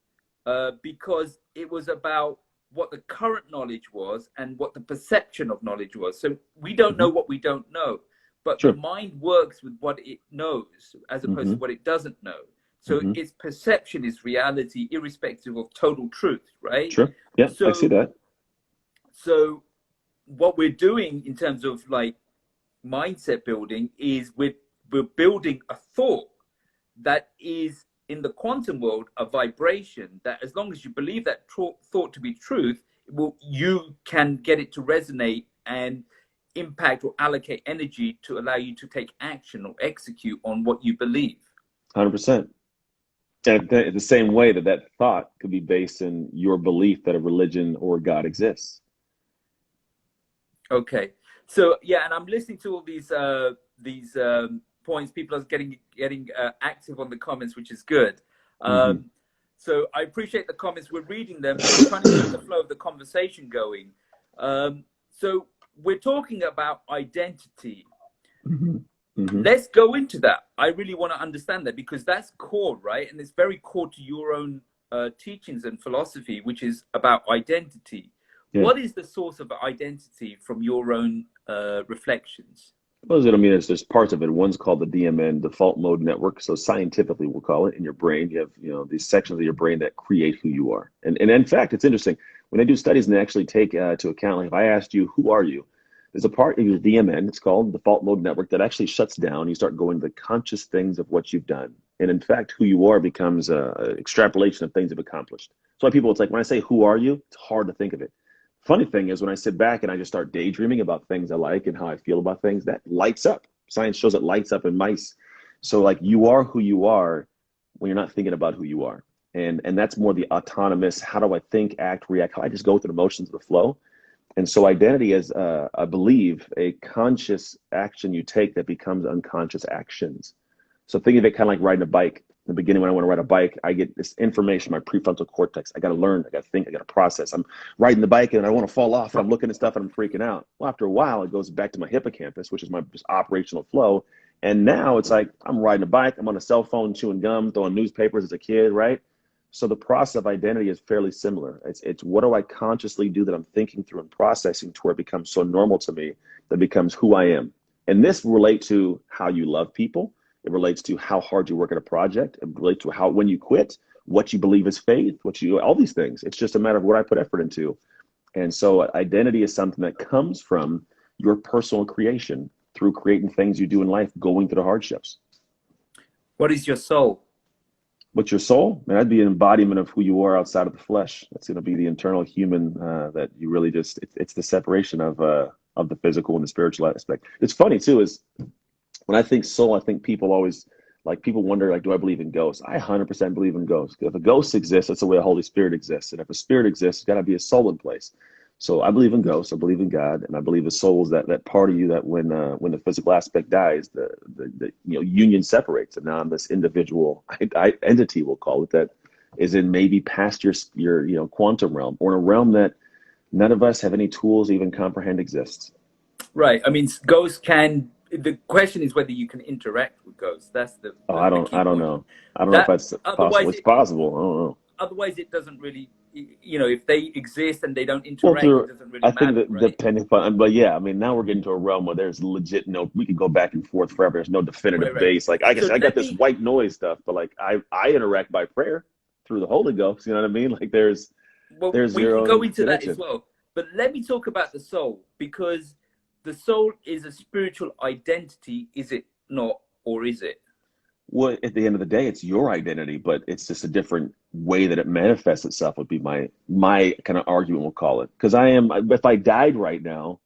because it was about what the current knowledge was and what the perception of knowledge was. So we don't Hmm. know what we don't know, but the Sure. mind works with what it knows as opposed Hmm. to what it doesn't know. So Hmm. its perception is reality, irrespective of total truth, right? Sure. Yeah, I see So, that. so what we're doing in terms of like mindset building is we're building a thought that is in the quantum world a vibration that as long as you believe that thought to be truth, you can get it to resonate and impact or allocate energy to allow you to take action or execute on what you believe. 100%. And the same way that thought could be based in your belief that a religion or God exists. Okay, so yeah, and I'm listening to all these points. People are getting active on the comments, which is good. Hmm. So I appreciate the comments. We're reading them and we're trying to keep the flow of the conversation going. So we're talking about identity. Hmm. Hmm. Let's go into that. I really want to understand that because that's core, right? And it's very core to your own teachings and philosophy, which is about identity. Yeah. What is the source of identity from your own reflections? Well, I mean, there's parts of it. One's called the DMN, default mode network. So scientifically, we'll call it in your brain. You have, these sections of your brain that create who you are. And in fact, it's interesting when they do studies and they actually take to account, like if I asked you, who are you? There's a part of your DMN, it's called default mode network, that actually shuts down. You start going to the conscious things of what you've done. And in fact, who you are becomes a extrapolation of things you've accomplished. So why people, it's like when I say, who are you? It's hard to think of it. Funny thing is when I sit back and I just start daydreaming about things I like and how I feel about things, that lights up. Science shows it lights up in mice. So like you are who you are when you're not thinking about who you are. And that's more the autonomous, how do I think, act, react, how I just go through the motions of the flow. And so identity is, I believe, a conscious action you take that becomes unconscious actions. So think of it kind of like riding a bike. In the beginning, when I want to ride a bike, I get this information, my prefrontal cortex. I got to learn, I got to think, I got to process. I'm riding the bike and I want to fall off and I'm looking at stuff and I'm freaking out. Well, after a while, it goes back to my hippocampus, which is my just operational flow. And now it's like I'm riding a bike, I'm on a cell phone chewing gum, throwing newspapers as a kid, right? So the process of identity is fairly similar. It's what do I consciously do that I'm thinking through and processing to where it becomes so normal to me that becomes who I am. And this relates to how you love people. It relates to how hard you work at a project. It relates to how when you quit, what you believe is faith, all these things. It's just a matter of what I put effort into. And so identity is something that comes from your personal creation through creating things you do in life, going through the hardships. What is your soul? What's your soul? Man, that'd be an embodiment of who you are outside of the flesh. That's going to be the internal human that you really it's the separation of the physical and the spiritual aspect. It's funny too, is when I think soul, I think people always, like people wonder, like, do I believe in ghosts? I 100% believe in ghosts. If a ghost exists, that's the way a Holy Spirit exists. And if a spirit exists, there's got to be a soul in place. So I believe in ghosts, I believe in God, and I believe the soul is that part of you that when the physical aspect dies, the union separates, and now I'm this individual entity, we'll call it, that is in maybe past your quantum realm, or in a realm that none of us have any tools to even comprehend exists. Right. I mean, ghosts can. The question is whether you can interact with ghosts. That's the. I don't know. I don't know if that's possible. It's possible. I don't know. Otherwise, it doesn't really. If they exist and they don't interact, it doesn't really matter. I think that right? Depending upon, but yeah, I mean, now we're getting to a realm where there's legit we can go back and forth forever. There's no definitive base. Like I got this white noise stuff, but like I interact by prayer through the Holy Ghost. You know what I mean? Like there's we can go into that as well. But let me talk about the soul, because the soul is a spiritual identity, is it not, or is it? Well, at the end of the day, it's your identity, but it's just a different way that it manifests itself would be my kind of argument, we'll call it. Because if I died right now,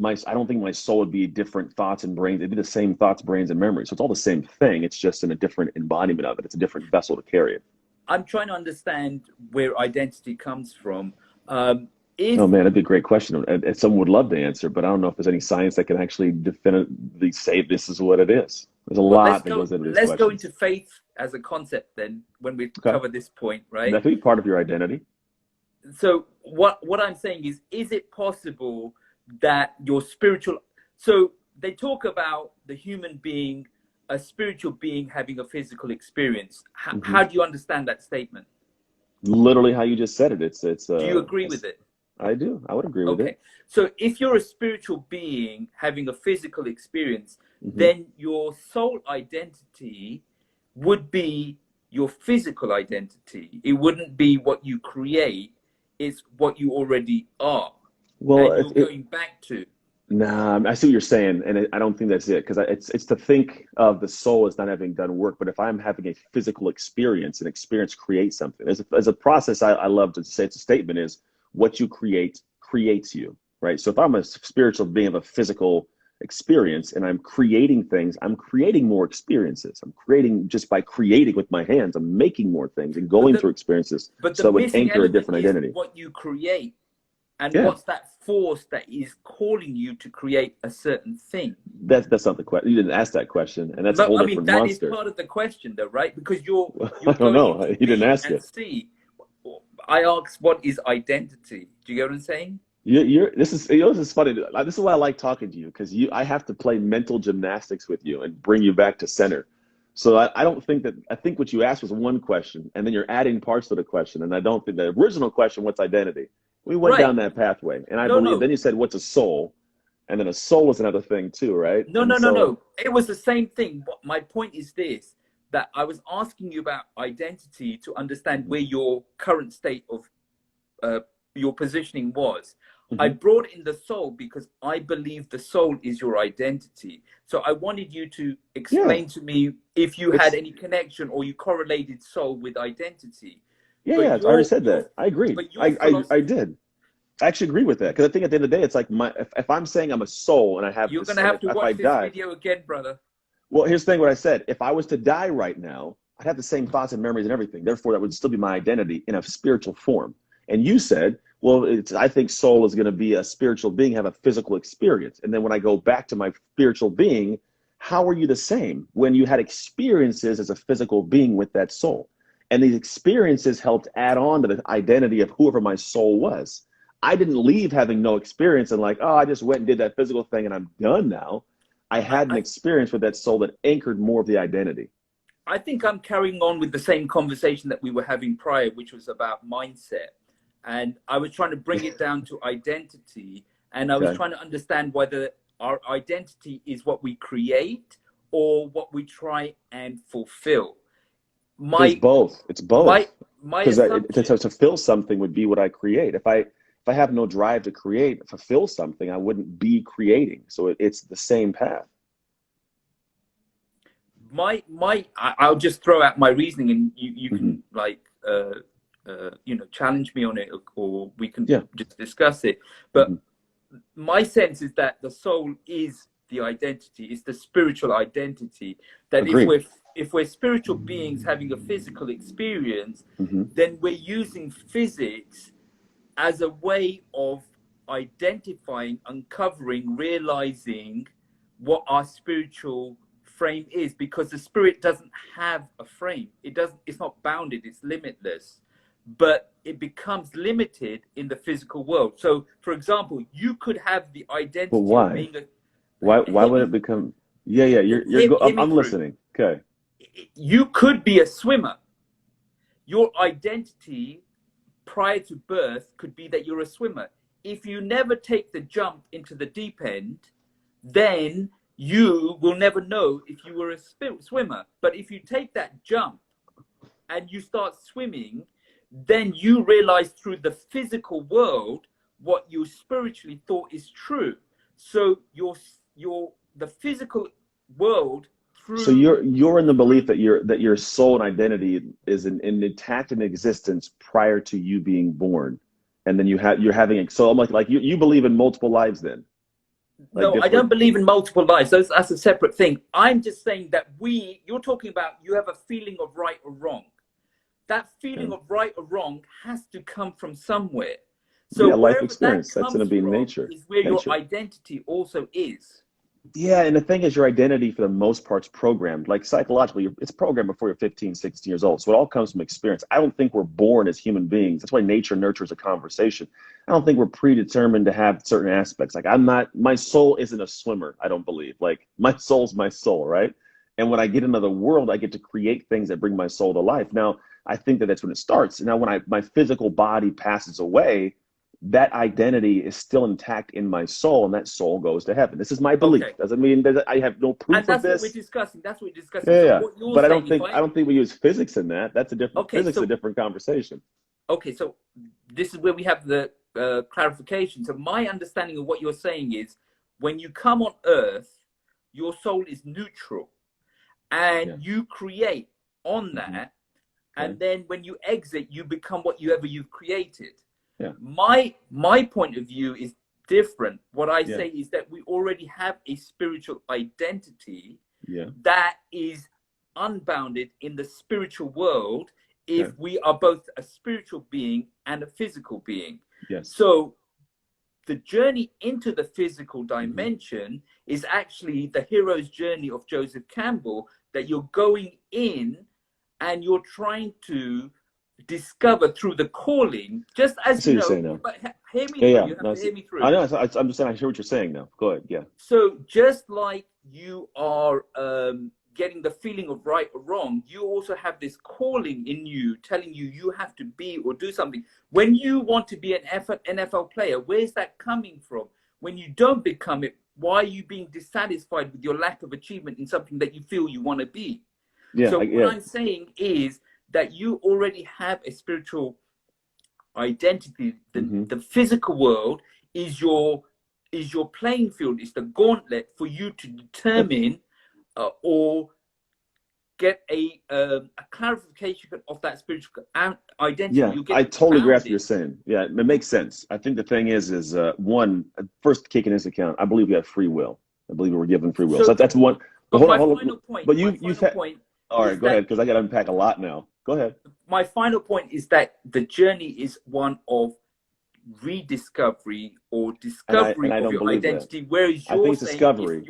I don't think my soul would be different thoughts and brains. It'd be the same thoughts, brains, and memories. So it's all the same thing. It's just in a different embodiment of it. It's a different vessel to carry it. I'm trying to understand where identity comes from. Oh man, that'd be a great question. And someone would love to answer, but I don't know if there's any science that can actually definitively say this is what it is. There's a lot that goes into this. Let's go into faith as a concept then, when we cover this point, right? That could be part of your identity. So what I'm saying is it possible that your spiritual... So they talk about the human being, a spiritual being having a physical experience. How do you understand that statement? Literally how you just said it. Do you agree with it? I do. I would agree with it. So if you're a spiritual being having a physical experience, then your soul identity would be your physical identity. It wouldn't be what you create. It's what you already are. Well, and you're going back to. Nah, I see what you're saying, and I don't think that's it, because it's to think of the soul as not having done work. But if I'm having a physical experience, an experience creates something. As a process, I love to say, it's a statement, is what you create creates you, right? So if I'm a spiritual being of a physical experience and I'm creating things, I'm creating more experiences. I'm creating just by creating with my hands. I'm making more things and going through experiences. But so it would anchor a different identity. What you create, and what's that force that is calling you to create a certain thing? That's not the question. You didn't ask that question, and that's a whole different monster. That is part of the question, though, right? Because you're I don't know. You didn't ask it. I asked, what is identity? Do you get what I'm saying? This is funny. This is why I like talking to you, because I have to play mental gymnastics with you and bring you back to center. So I don't think that, I think what you asked was one question, and then you're adding parts to the question. And I don't think the original question, what's identity? We went down that pathway, and I believe then you said, what's a soul? And then a soul is another thing too, right? No. It was the same thing. But my point is this, that I was asking you about identity to understand where your current state of your positioning was. I brought in the soul because I believe the soul is your identity. So I wanted you to explain to me if you had any connection or you correlated soul with identity. I already said that. I agree. I did. I actually agree with that, because I think at the end of the day, it's like if I'm saying I'm a soul and I have you're going to have to watch this video again, brother. Well, here's the thing, what I said. If I was to die right now, I'd have the same thoughts and memories and everything. Therefore, that would still be my identity in a spiritual form. And you said, well, I think soul is going to be a spiritual being, have a physical experience. And then when I go back to my spiritual being, how are you the same when you had experiences as a physical being with that soul? And these experiences helped add on to the identity of whoever my soul was. I didn't leave having no experience and like, oh, I just went and did that physical thing and I'm done now. I had an experience with that soul that anchored more of the identity. I think I'm carrying on with the same conversation that we were having prior, which was about mindset. And I was trying to bring it down to identity. And I was Okay. trying to understand whether our identity is what we create or what we try and fulfill. There's My both. It's my both. my Because assumption. to fill something would be what I create. If I have no drive to create, fulfill something, I wouldn't be creating. So it's the same path. I'll just throw out my reasoning, and you Hmm. can like challenge me on it, or we can Yeah. just discuss it. Hmm. But my sense is that the soul is the identity. It's the spiritual identity. That Agreed. if we're spiritual beings having a physical experience, Hmm. then we're using physics as a way of identifying, uncovering, realizing what our spiritual frame is, because the spirit doesn't have a frame. It's not bounded, it's limitless, but it becomes limited in the physical world. So for example, you could have the But identity of why? being a Why hear would it me become? Yeah, yeah. hear me I'm through. listening. Okay. You could be a swimmer. Your identity prior to birth could be that you're a swimmer. If you never take the jump into the deep end, then you will never know if you were a swimmer. But if you take that jump and you start swimming, then you realize through the physical world what you spiritually thought is true. So the physical world So through you're in the belief through that your soul and identity is intact in existence prior to you being born, and then you're having it. So I'm like you believe in multiple lives then, like No, I different. don't believe in multiple lives. That's a separate thing. I'm just saying that you're talking about you have a feeling of right or wrong. That feeling Okay. of right or wrong has to come from somewhere. So Yeah, life wherever that experience. That's going to comes be from nature. is where your Nature. identity also is. Yeah, and the thing is, your identity for the most part's programmed. Like psychologically, it's programmed before you're 15, 16 years old. So it all comes from experience. I don't think we're born as human beings. That's why nature nurtures a conversation. I don't think we're predetermined to have certain aspects. Like I'm not, my soul isn't a swimmer, I don't believe. Like my soul's my soul, right? And when I get into the world, I get to create things that bring my soul to life. Now, I think that that's when it starts. Now, when my physical body passes away, that identity is still intact in my soul, and that soul goes to heaven. This is my belief. Okay. Doesn't mean that I have no And proof of that's what we're this. discussing. That's what we're discussing. Yeah, So yeah. what you're But saying, I don't think we use physics in that. That's a different okay, physics, is a so different conversation. okay, so this is where we have the clarification. So my understanding of what you're saying is when you come on earth, your soul is neutral and Yeah. you create on Hmm. that. Okay. And then when you exit, you become whatever you've created. Yeah. My point of view is different. What I Yeah. say is that we already have a spiritual identity Yeah. that is unbounded in the spiritual world Okay. if we are both a spiritual being and a physical being. Yes. So the journey into the physical Hmm. dimension is actually the hero's journey of Joseph Campbell, that you're going in and you're trying to discover through the calling, just I as see you what you're know, saying now. but hear me Yeah, through. yeah. You have No, to hear me I through. know. I'm just saying. I hear what you're saying now. Go ahead. Yeah. So just like you are getting the feeling of right or wrong, you also have this calling in you telling you you have to be or do something. When you want to be an NFL player, where's that coming from? When you don't become it, why are you being dissatisfied with your lack of achievement in something that you feel you want to be? Yeah. So what Yeah. I'm saying is that you already have a spiritual identity. Hmm. The physical world is your playing field. It's the gauntlet for you to determine or get a clarification of that spiritual identity. Yeah, You I get totally agree with what bounded. you're saying. Yeah, it makes sense. I think the thing is one, first taking into account, I believe we have free will. I believe we're given free will. So So that's one. But but hold on. But you've my final had, point all right, is go ahead, that because I got to unpack a lot now. Go ahead. my final point is that the journey is one of rediscovery or And discovery I of don't your believe that. identity, whereas I think you're it's saying discovery.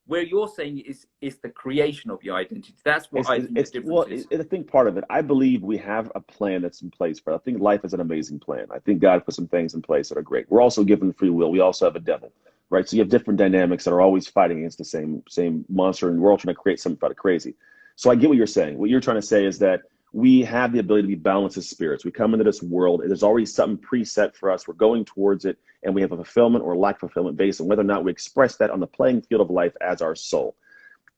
where you're saying is the creation of your identity. That's what I think the difference Well, is. I think part of it, I believe we have a plan that's in place for. I think life is an amazing plan. I think God put some things in place that are great. We're also given free will. We also have a devil, right? So you have different dynamics that are always fighting against the same monster, and we're all trying to create something kind of crazy. So I get what you're saying. What you're trying to say is that we have the ability to be balanced as spirits. We come into this world, and there's already something preset for us. We're going towards it, and we have a fulfillment or lack of fulfillment based on whether or not we express that on the playing field of life as our soul.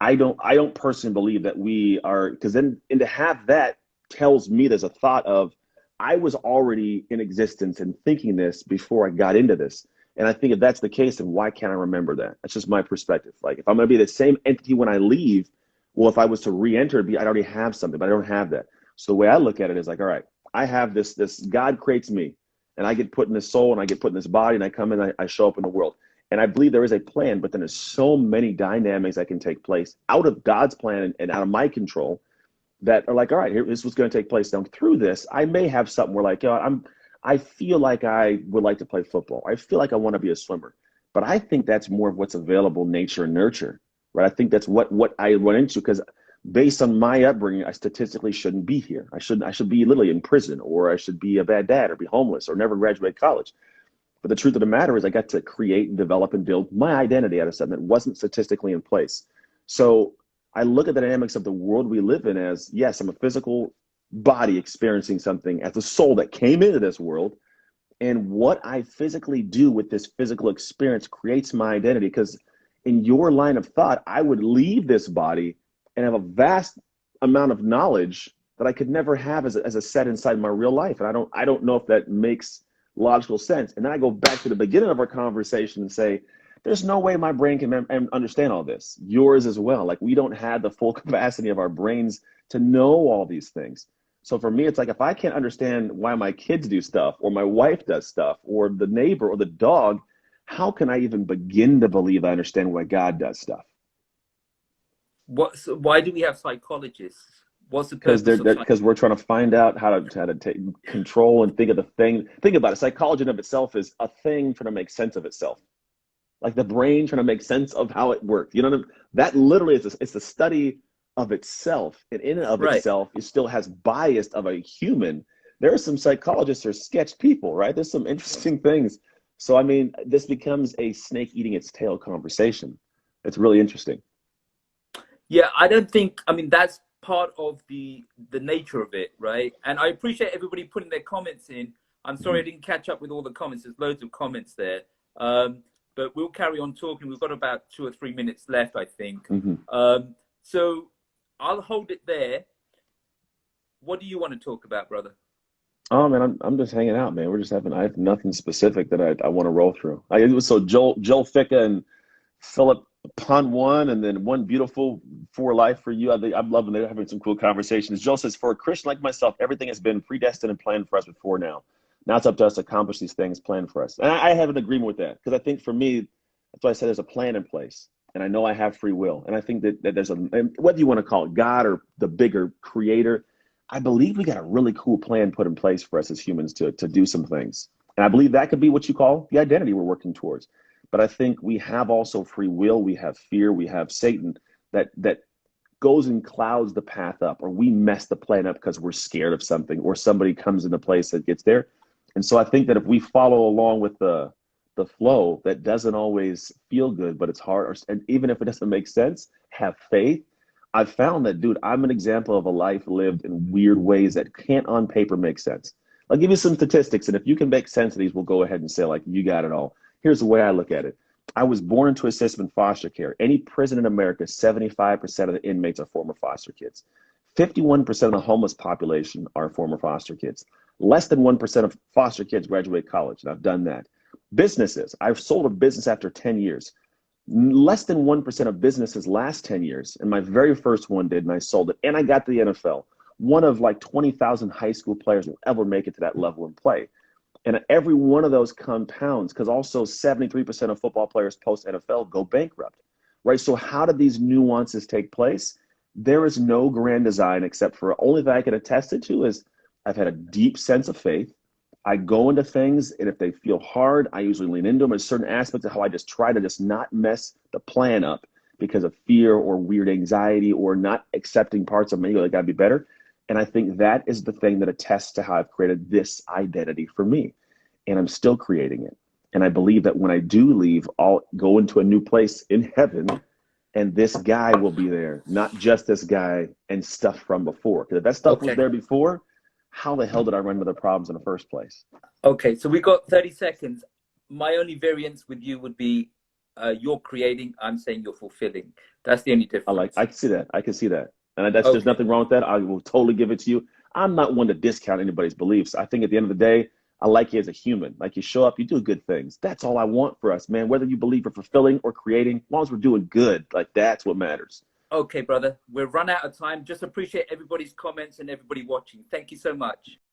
I don't personally believe that we are, because then, and to have that tells me there's a thought of, I was already in existence and thinking this before I got into this. And I think if that's the case, then why can't I remember that? That's just my perspective. Like, if I'm going to be the same entity when I leave, well, if I was to re-enter, I'd already have something, but I don't have that. So the way I look at it is like, all right, I have this, God creates me, and I get put in this soul, and I get put in this body, and I come in, I show up in the world. And I believe there is a plan, but then there's so many dynamics that can take place out of God's plan and out of my control that are like, all right, here, this was going to take place. Now through this, I may have something where like, I feel like I would like to play football. I feel like I want to be a swimmer, but I think that's more of what's available, nature and nurture, right? I think that's what I run into, because based on my upbringing, I statistically shouldn't be here. I should be literally in prison, or I should be a bad dad, or be homeless, or never graduate college. But the truth of the matter is I got to create and develop and build my identity out of something that wasn't statistically in place. So I look at the dynamics of the world we live in as, yes, I'm a physical body experiencing something as a soul that came into this world. And what I physically do with this physical experience creates my identity. Because in your line of thought, I would leave this body and have a vast amount of knowledge that I could never have as a set inside my real life. And I don't know if that makes logical sense. And then I go back to the beginning of our conversation and say, there's no way my brain can understand all this. Yours as well. Like, we don't have the full capacity of our brains to know all these things. So for me, it's like, if I can't understand why my kids do stuff, or my wife does stuff, or the neighbor or the dog, how can I even begin to believe I understand why God does stuff? Why do we have psychologists? What's the purpose of Because we're trying to find out how to take control and think of the thing. Think about it. Psychology in of itself is a thing trying to make sense of itself. Like the brain trying to make sense of how it works. You know what I mean? That literally is it's a study of itself. And in and of itself, it still has bias of a human. There are some psychologists who are sketch people, right? There's some interesting things. So, I mean, this becomes a snake eating its tail conversation. It's really interesting. Yeah, I don't think, I mean, that's part of the nature of it, right? And I appreciate everybody putting their comments in. I'm sorry I didn't catch up with all the comments. There's loads of comments there. But we'll carry on talking. We've got about 2 or 3 minutes left, I think. So I'll hold it there. What do you want to talk about, brother? Oh man, I'm just hanging out, man. I have nothing specific that I want to roll through. It was so Joel Ficca and Philip Pun one, and then One Beautiful for Life for You. I'm loving they're having some cool conversations. Joel says, for a Christian like myself, everything has been predestined and planned for us before now. Now it's up to us to accomplish these things planned for us. And I have an agreement with that, because I think for me, that's why I said there's a plan in place. And I know I have free will. And I think that there's whether you want to call it God or the bigger creator, I believe we got a really cool plan put in place for us as humans to do some things. And I believe that could be what you call the identity we're working towards. But I think we have also free will. We have fear. We have Satan that goes and clouds the path up, or we mess the plan up because we're scared of something, or somebody comes into place that gets there. And so I think that if we follow along with the flow, that doesn't always feel good, but it's hard. And even if it doesn't make sense, have faith. I've found that, dude, I'm an example of a life lived in weird ways that can't on paper make sense. I'll give you some statistics, and if you can make sense of these, we'll go ahead and say, like, you got it all. Here's the way I look at it. I was born into a system in foster care. Any prison in America, 75% of the inmates are former foster kids. 51% of the homeless population are former foster kids. Less than 1% of foster kids graduate college, and I've done that. Businesses, I've sold a business after 10 years. Less than 1% of businesses last 10 years, and my very first one did, and I sold it, and I got to the NFL. One of like 20,000 high school players will ever make it to that level and play. And every one of those compounds, because also 73% of football players post NFL go bankrupt, right? So how did these nuances take place? There is no grand design, except for only thing I can attest it to is I've had a deep sense of faith. I go into things, and if they feel hard, I usually lean into them. There's certain aspects of how I just try to just not mess the plan up because of fear or weird anxiety or not accepting parts of me that got to be better. And I think that is the thing that attests to how I've created this identity for me. And I'm still creating it. And I believe that when I do leave, I'll go into a new place in heaven and this guy will be there, not just this guy and stuff from before. Because if that stuff was Okay. there before, how the hell did I run into the problems in the first place? Okay. So we got 30 seconds. My only variance with you would be you're creating. I'm saying you're fulfilling. That's the only difference. I can see that. I can see that. And that's there's Okay. nothing wrong with that. I will totally give it to you. I'm not one to discount anybody's beliefs. I think at the end of the day, I like you as a human. Like you show up, you do good things. That's all I want for us, man. Whether you believe we're fulfilling or creating, as long as we're doing good, like that's what matters. Okay, brother. We're run out of time. Just appreciate everybody's comments and everybody watching. Thank you so much.